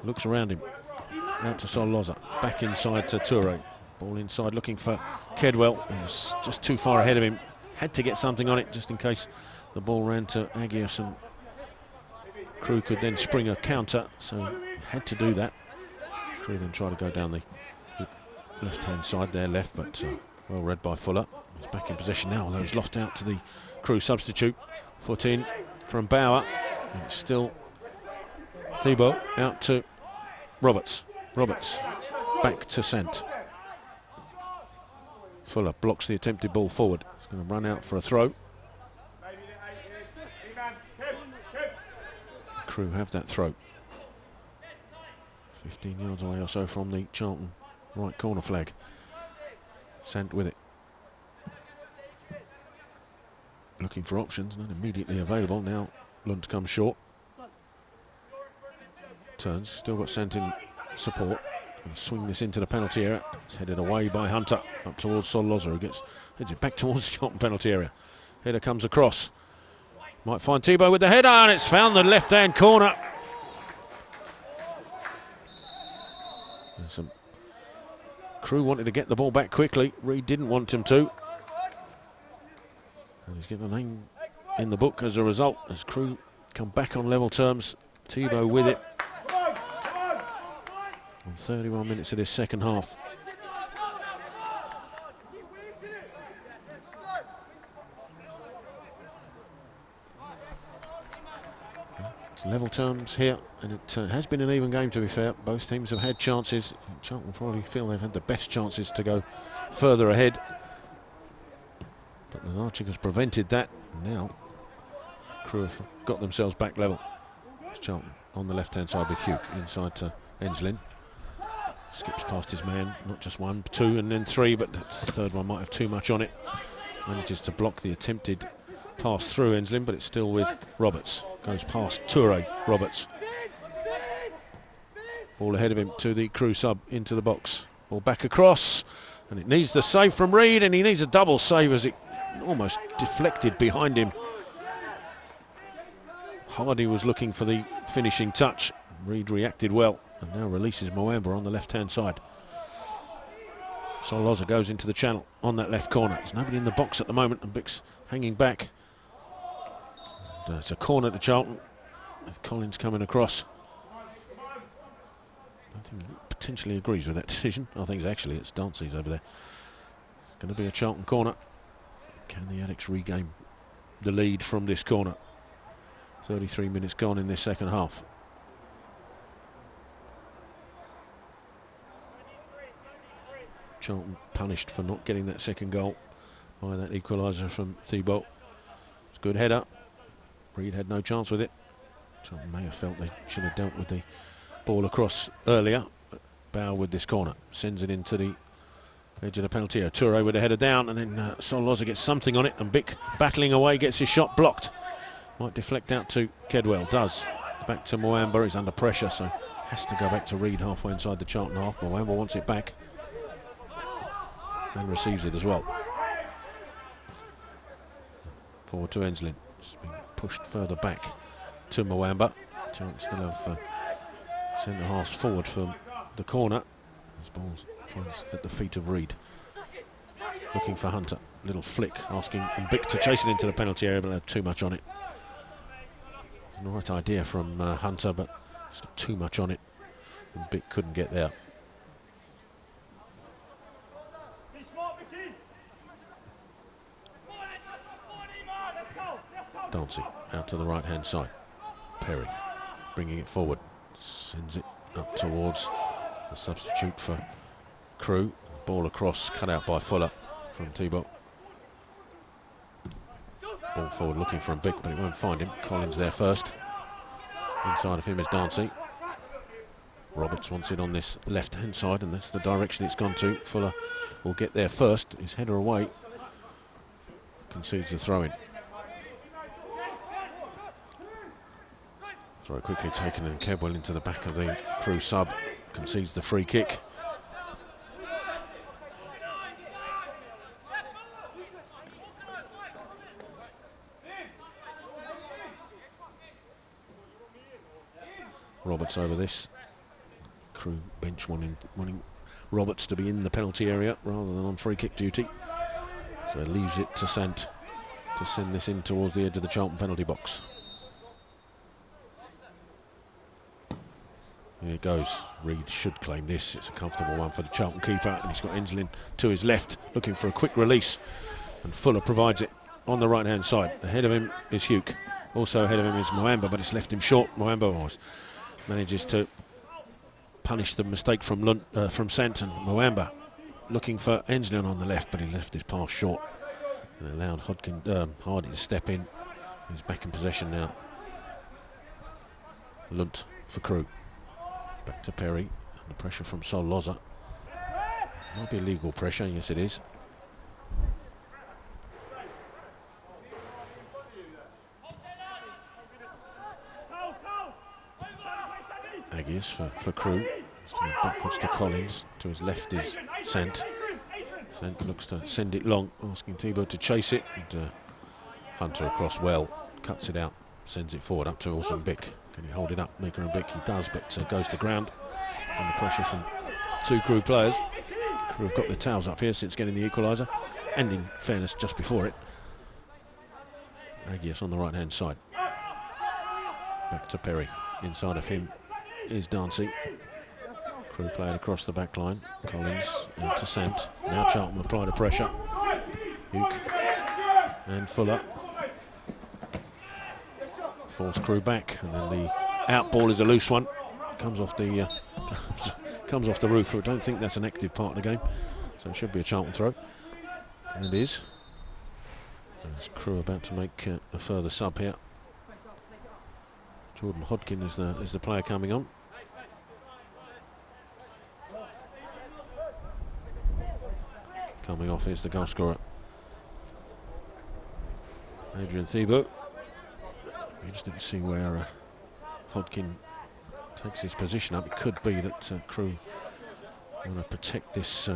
Speaker 1: looks around him. Out to Solloza. Back inside to Toure. Ball inside looking for Kedwell. He was just too far ahead of him. Had to get something on it just in case the ball ran to Agius, and Crewe could then spring a counter, so had to do that. Crewe then tried to go down the left-hand side there, left, but well read by Fuller. He's back in possession now, although he's lost out to the Crewe substitute. Foot in from Bauer, and it's still Thibault out to Roberts. Roberts back to Sant. Fuller blocks the attempted ball forward. He's going to run out for a throw. Crewe have that throw. 15 yards away or so from the Charlton right corner flag. Sant with it. Looking for options, not immediately available. Now Lund comes short. Turns, still got Sant in support. And swing this into the penalty area. It's headed away by Hunter up towards Sol Loza, who heads it back towards the Charlton penalty area. Header comes across. Might find Thibault with the header, and it's found the left-hand corner. Some Crewe wanted to get the ball back quickly. Reid didn't want him to. And he's getting a name in the book as a result, as Crewe come back on level terms. Thibault with it. On 31 minutes of this second half. It's level terms here, and it has been an even game, to be fair. Both teams have had chances. Charlton will probably feel they've had the best chances to go further ahead. But Lenarchik has prevented that. Now Crewe have got themselves back level. It's Charlton on the left-hand side with Hugh inside to Enslin. Skips past his man, not just one, two and then three, but the third one might have too much on it. Manages to block the attempted pass through Enslin, but it's still with Roberts. Goes past Toure, Roberts. Ball ahead of him to the Crewe sub into the box. Ball back across, and it needs the save from Reid, and he needs a double save as it almost deflected behind him. Hardy was looking for the finishing touch. Reid reacted well. And now releases Moamba on the left-hand side. Sol Loza goes into the channel on that left corner. There's nobody in the box at the moment, and Bick's hanging back. And, it's a corner to Charlton, with Collins coming across. I think he potentially agrees with that decision. I think actually it's Dancy's over there. It's going to be a Charlton corner. Can the Addicts regain the lead from this corner? 33 minutes gone in this second half. Charlton punished for not getting that second goal by that equaliser from Thibault. It's a good header. Reid had no chance with it. Charlton may have felt they should have dealt with the ball across earlier. But Bow with this corner sends it into the edge of the penalty area. Toure with the header down, and then Sol Loza gets something on it, and Bick battling away gets his shot blocked. Might deflect out to Kedwell. Does. Back to Moamba. He's under pressure, so has to go back to Reid halfway inside the Charlton half. Moamba wants it back. And receives it as well. Forward to Enslin. It's been pushed further back to Moamba. Charlton still have centre halves forward for the corner. This ball's at the feet of Reid. Looking for Hunter. Little flick, asking Bick to chase it into the penalty area, but had too much on it. It's the right idea from Hunter, but it's got too much on it, and Bick couldn't get there. Dancy out to the right hand side. Perry bringing it forward, sends it up towards the substitute for Crewe. Ball across, cut out by Fuller from Thibault. Ball forward looking for a Bick, but it won't find him. Collins there first. Inside of him is Dancy. Roberts wants it on this left hand side, and that's the direction it's gone to. Fuller will get there first. His header away. Concedes the throw in. Throw quickly taken, and Kedwell into the back of the Crewe sub. Concedes the free kick. Roberts over this. Crewe bench wanting Roberts to be in the penalty area rather than on free kick duty. So it leaves it to Sant to send this in towards the edge of the Charlton penalty box. Here it goes. Reid should claim this. It's a comfortable one for the Charlton keeper, and he's got Enslin to his left looking for a quick release, and Fuller provides it on the right hand side. Ahead of him is Hugh. Also ahead of him is Moamba, but it's left him short. Moamba manages to punish the mistake from Sant, and Moamba looking for Enslin on the left, but he left his pass short and allowed Hardy to step in. He's back in possession now. Lunt for Crewe. Back to Perry, under pressure from Sol Loza. Might be legal pressure, yes it is. Aggies for Crewe. He's coming backwards to Collins. To his left is Sant. Sant looks to send it long, asking Thibault to chase it. And Hunter across well, cuts it out, sends it forward up to Orson Bick. Can he hold it up, Maker and Bick? He does, but goes to ground under pressure from two Crewe players. Crewe have got their towels up here since getting the equaliser, and in fairness, just before it. Aggies on the right-hand side. Back to Perry. Inside of him is Dancy. Crewe played across the back line. Collins to Sant. Now Charlton apply the pressure. Hugh and Fuller. Force Crewe back, and then the out ball is a loose one. Comes off the comes off the roof. I don't think that's an active part of the game, so it should be a Charlton throw. And it is. As Crewe about to make a further sub here. Jordan Hodkin is the player coming on. Coming off is the goal scorer, Adrian Thibault. Interesting to see where Hodkin takes his position up. It could be that Crewe want to protect this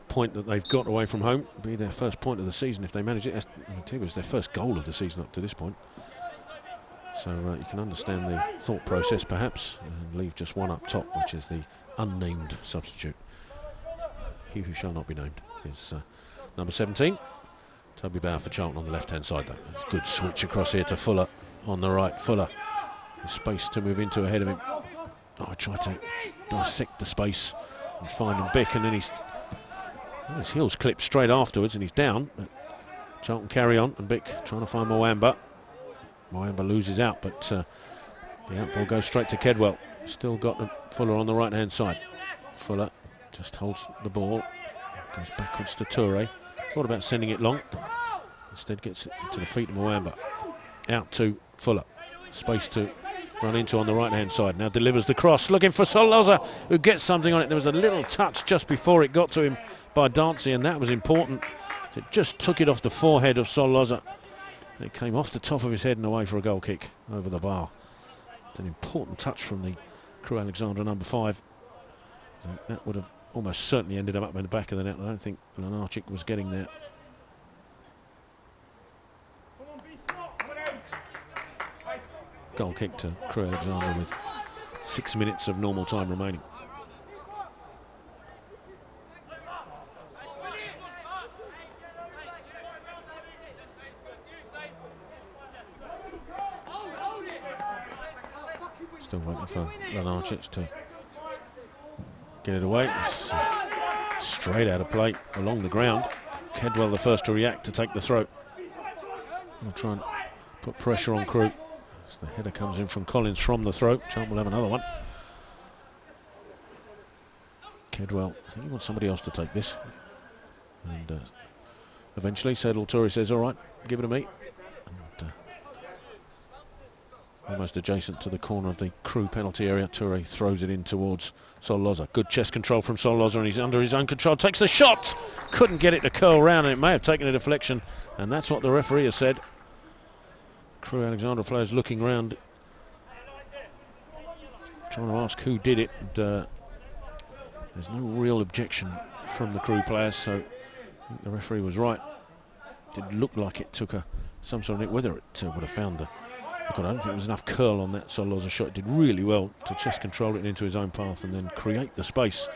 Speaker 1: point that they've got away from home. It'll be their first point of the season if they manage it. Thibault's their first goal of the season up to this point. So you can understand the thought process perhaps, and leave just one up top, which is the unnamed substitute. He who shall not be named is number 17. Toby Bauer for Charlton on the left-hand side though. It's a good switch across here to Fuller on the right. Fuller with space to move into ahead of him. Oh, I tried to dissect the space and find him Bick, and then his heels clipped straight afterwards and he's down. But Charlton carry on, and Bick trying to find Mwamba. Mwamba loses out, but the out ball goes straight to Kedwell. Still got Fuller on the right-hand side. Fuller just holds the ball, goes backwards to Toure. Thought about sending it long, instead gets it to the feet of Mwamba. Out to Fuller, space to run into on the right-hand side. Now delivers the cross, looking for Solloza, who gets something on it. There was a little touch just before it got to him by Dancy, and that was important. It just took it off the forehead of Solloza. It came off the top of his head and away for a goal kick over the bar. It's an important touch from the Crewe Alexandra number 5. That would have almost certainly ended up in the back of the net. I don't think Lenarchik was getting there. Goal kick to Crewe Alexandra with 6 minutes of normal time remaining. Still waiting for Lenarchik to get it away. It's straight out of play along the ground. Kedwell the first to react to take the throw. We'll try and put pressure on Crewe. As the header comes in from Collins from the throw. Charlton will have another one. Kedwell, I think he wants somebody else to take this. And eventually Sedal Toure says, all right, give it to me. And, almost adjacent to the corner of the Crewe penalty area, Toure throws it in towards Solloza. Good chest control from Solloza, and he's under his own control. Takes the shot! Couldn't get it to curl round, and it may have taken a deflection, and that's what the referee has said. Crewe Alexandra players looking round, trying to ask who did it. And, there's no real objection from the Crewe players, so I think the referee was right. It did look like it took some sort of... whether it would have found the... I don't think there was enough curl on that Solloza shot. It did really well to chest control it into his own path and then create the space.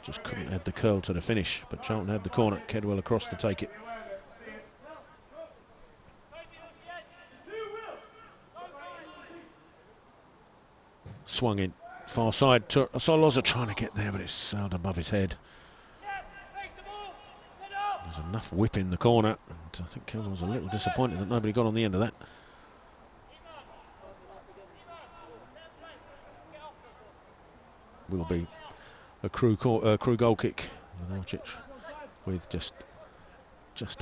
Speaker 1: Just couldn't add the curl to the finish. But Charlton had the corner. Kedwell across to take it. Swung in. Far side. Solloza trying to get there, but it's sailed above his head. There's enough whip in the corner. And I think Kedwell was a little disappointed that nobody got on the end of that. Will be a Crewe goal kick. Lenarchik with just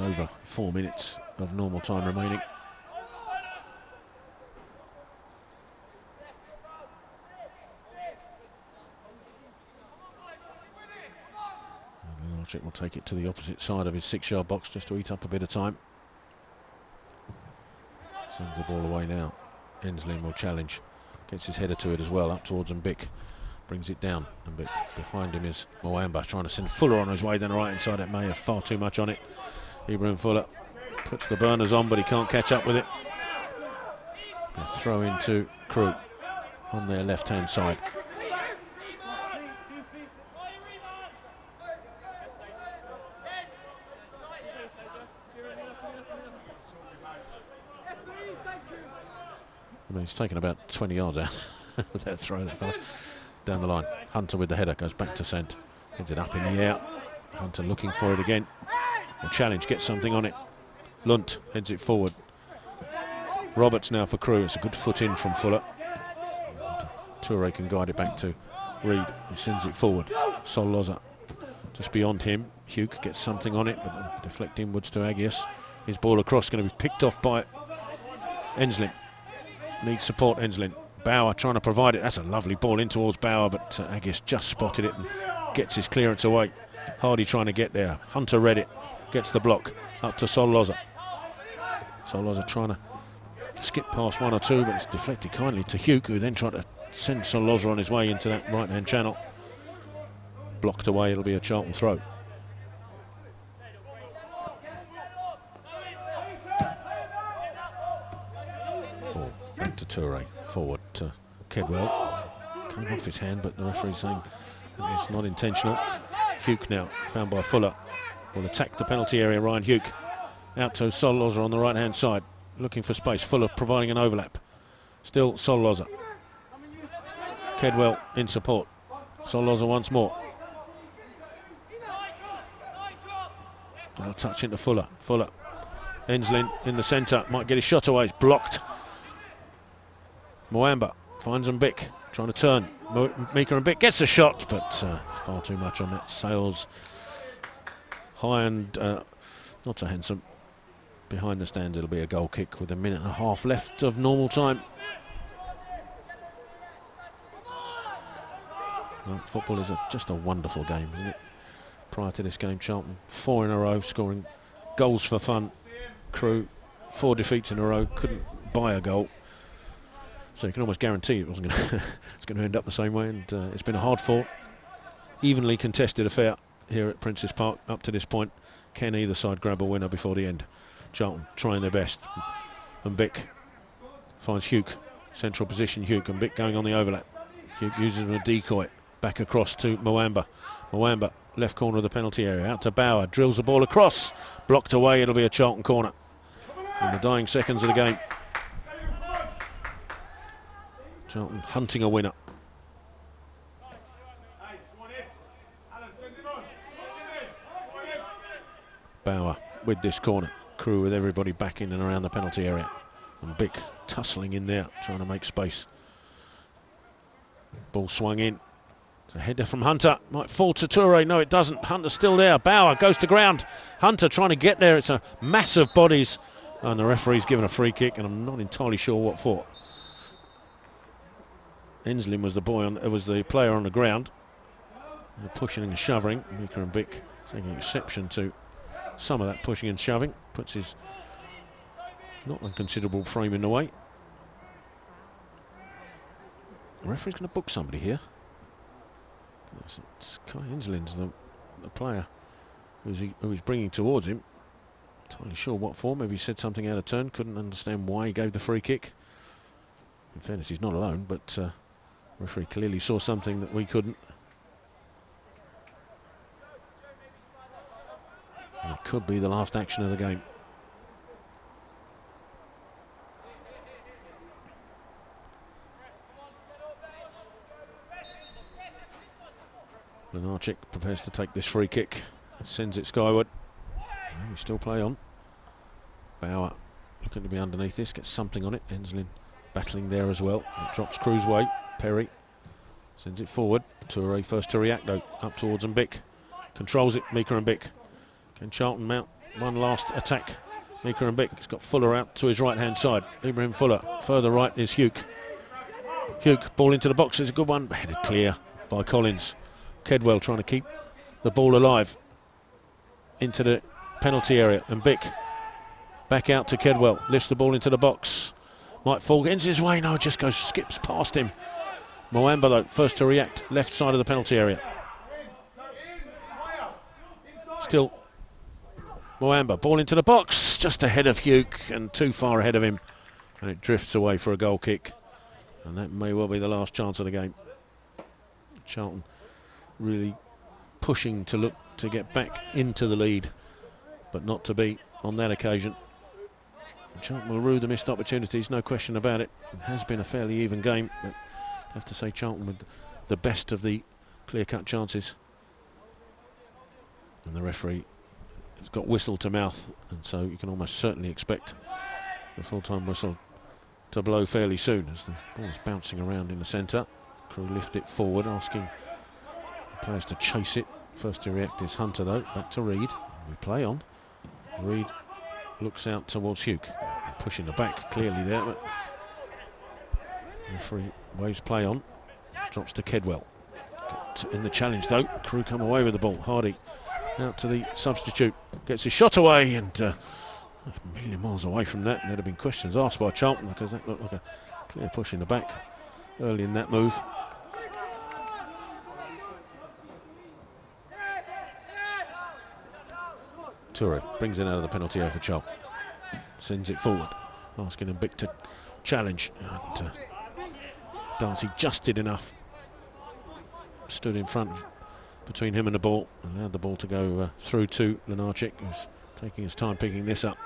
Speaker 1: over 4 minutes of normal time remaining. Lenarczyk will take it to the opposite side of his 6-yard box just to eat up a bit of time. Sends the ball away now. Enslin will challenge. Gets his header to it as well, up towards Mbik. Brings it down. Mbik. Behind him is Moamba trying to send Fuller on his way down the right hand side. That may have far too much on it. Ibrahim Fuller puts the burners on, but he can't catch up with it. A throw into Crewe on their left hand side. I mean, he's taken about 20 yards out with that throw, that fella. Down the line. Hunter with the header goes back to Sent. Heads it up in the air. Hunter looking for it again. A challenge, gets something on it. Lunt heads it forward. Roberts now for Crewe. It's a good foot in from Fuller. Toure can guide it back to Reed. He sends it forward. Sol Loza just beyond him. Hugh gets something on it, but deflect inwards to Agius. His ball across, going to be picked off by Enslin. Needs support, Enslin. Bauer trying to provide it. That's a lovely ball in towards Bauer, but Agius just spotted it and gets his clearance away. Hardy trying to get there. Hunter read it. Gets the block. Up to Sol Loza. Sol Loza trying to skip past one or two, but it's deflected kindly to Hugh, who then tried to send Sol Loza on his way into that right-hand channel. Blocked away. It'll be a Charlton throw. Back to Toure, forward to Kedwell. Came off his hand, but the referee's saying it's not intentional. Hugh now, found by Fuller, will attack the penalty area. Ryan Hugh out to Sol Loza on the right-hand side, looking for space. Fuller providing an overlap. Still Sol Loza. Kedwell in support. Sol Loza once more. I'll touch into Fuller. Fuller. Enslin in the centre, might get his shot away. It's blocked. Moamba finds Mbik, trying to turn. Mika Mbik gets a shot, but far too much on that. Sails high and not so handsome. Behind the stand, it'll be a goal kick with a minute and a half left of normal time. Well, football is just a wonderful game, isn't it? Prior to this game, Charlton 4 in a row, scoring goals for fun. Crewe 4 defeats in a row, couldn't buy a goal. So you can almost guarantee it wasn't going to it's going to end up the same way, and it's been a hard-fought, evenly contested affair here at Princes Park up to this point. Can either side grab a winner before the end? Charlton trying their best. And Mbik finds Hugh, central position Hugh, and Mbik going on the overlap. Hugh uses a decoy back across to Moamba. Moamba, left corner of the penalty area, out to Bauer, drills the ball across, blocked away. It'll be a Charlton corner in the dying seconds of the game. Charlton hunting a winner. Bauer with this corner. Crewe with everybody back in and around the penalty area. And Mbik tussling in there, trying to make space. Ball swung in. It's a header from Hunter. Might fall to Toure. No, it doesn't. Hunter's still there. Bauer goes to ground. Hunter trying to get there. It's a mass of bodies. And the referee's given a free kick, and I'm not entirely sure what for. Enslin was the player on the ground. They're pushing and shoving. Mika and Mbik taking exception to some of that pushing and shoving. Puts his not unconsiderable frame in the way. The referee's going to book somebody here. It's Kai Enslin's the player who he's bringing towards him. Entirely sure what for. Maybe he said something out of turn. Couldn't understand why he gave the free kick. In fairness, he's not alone, but the referee clearly saw something that we couldn't. And it could be the last action of the game. Lenarczyk prepares to take this free kick. Sends it skyward. We still play on. Bauer looking to be underneath this. Gets something on it. Enslin battling there as well. It drops Crewe's way. Perry sends it forward. Toure first to react though. Up towards Mbik. Controls it. Mika and Mbik. Can Charlton mount one last attack? Mika and Mbik. He's got Fuller out to his right hand side. Ibrahim Fuller. Further right is Hugh. Hugh, ball into the box. It's a good one. Headed clear by Collins. Kedwell trying to keep the ball alive. into the penalty area, and Bick back out to Kedwell, lifts the ball into the box, might fall, gets his way, no, just goes, skips past him. Moamba though, first to react, left side of the penalty area. Still Moamba, ball into the box, just ahead of Hugh and too far ahead of him, and it drifts away for a goal kick, and that may well be the last chance of the game. Charlton really pushing to look to get back into the lead, but not to be on that occasion. Charlton will rue the missed opportunities, no question about it. It has been a fairly even game, but I have to say Charlton with the best of the clear-cut chances. And the referee has got whistle to mouth, and so you can almost certainly expect the full-time whistle to blow fairly soon as the ball is bouncing around in the centre. Crewe lift it forward, asking the players to chase it. First to react is Hunter though, back to Reid. We play on. Reid looks out towards Hugh, pushing the back clearly there, but referee waves play on, drops to Kedwell. In the challenge though, Crewe come away with the ball. Hardy out to the substitute, gets his shot away, and a million miles away from that. There'd have been questions asked by Charlton because that looked like a clear push in the back early in that move. Toure brings it out of the penalty area for Charlton, sends it forward, asking him Bick to challenge, and Darcy just did enough, stood in front between him and the ball, allowed the ball to go through to Lenarchik, who's taking his time picking this up.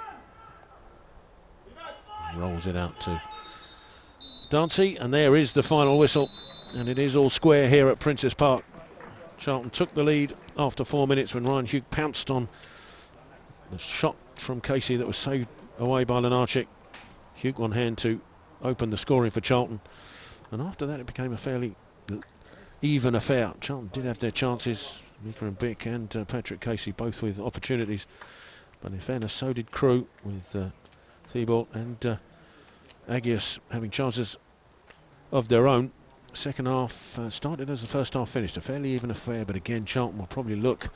Speaker 1: Rolls it out to Darcy, and there is the final whistle, and it is all square here at Princes Park. Charlton took the lead after 4 minutes when Ryan Hugh pounced on the shot from Casey that was saved away by Lenarchik. Hugh on hand to open the scoring for Charlton, and after that it became a fairly even affair. Charlton did have their chances, Mika and Bick and Patrick Casey both with opportunities, but in fairness so did Crewe with Thibault and Agius having chances of their own. Second half started as the first half finished, a fairly even affair, but again Charlton will probably look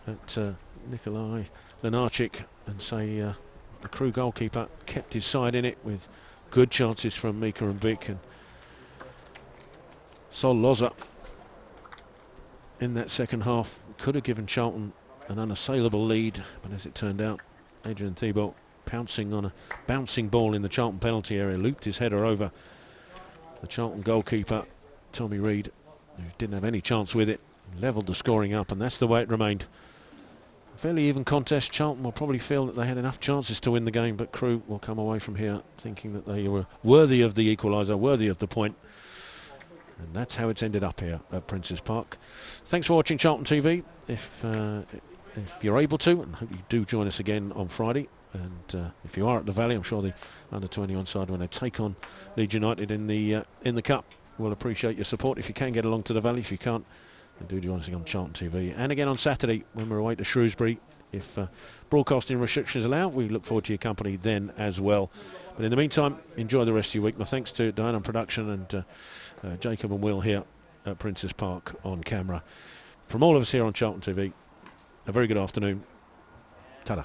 Speaker 1: at Nikolai Lenarchik and say the Crewe goalkeeper kept his side in it with good chances from Mika and Bick, and Sol Loza in that second half could have given Charlton an unassailable lead, but as it turned out, Adrian Thibault pouncing on a bouncing ball in the Charlton penalty area, looped his header over the Charlton goalkeeper, Tommy Reid, who didn't have any chance with it, levelled the scoring up, and that's the way it remained. A fairly even contest. Charlton will probably feel that they had enough chances to win the game, but Crewe will come away from here thinking that they were worthy of the equaliser, worthy of the point. And that's how it's ended up here at Princes Park. Thanks for watching Charlton TV. If you're able to, and hope you do join us again on Friday. And if you are at the Valley, I'm sure the under-21 side, when they take on Leeds United in the Cup, will appreciate your support. If you can get along to the Valley, if you can't, then do join us on Charlton TV. And again on Saturday when we're away to Shrewsbury, if broadcasting restrictions allow, we look forward to your company then as well. But in the meantime, enjoy the rest of your week. My thanks to Diane on production and Jacob and Will here at Princes Park on camera. From all of us here on Charlton TV, a very good afternoon. Ta-da.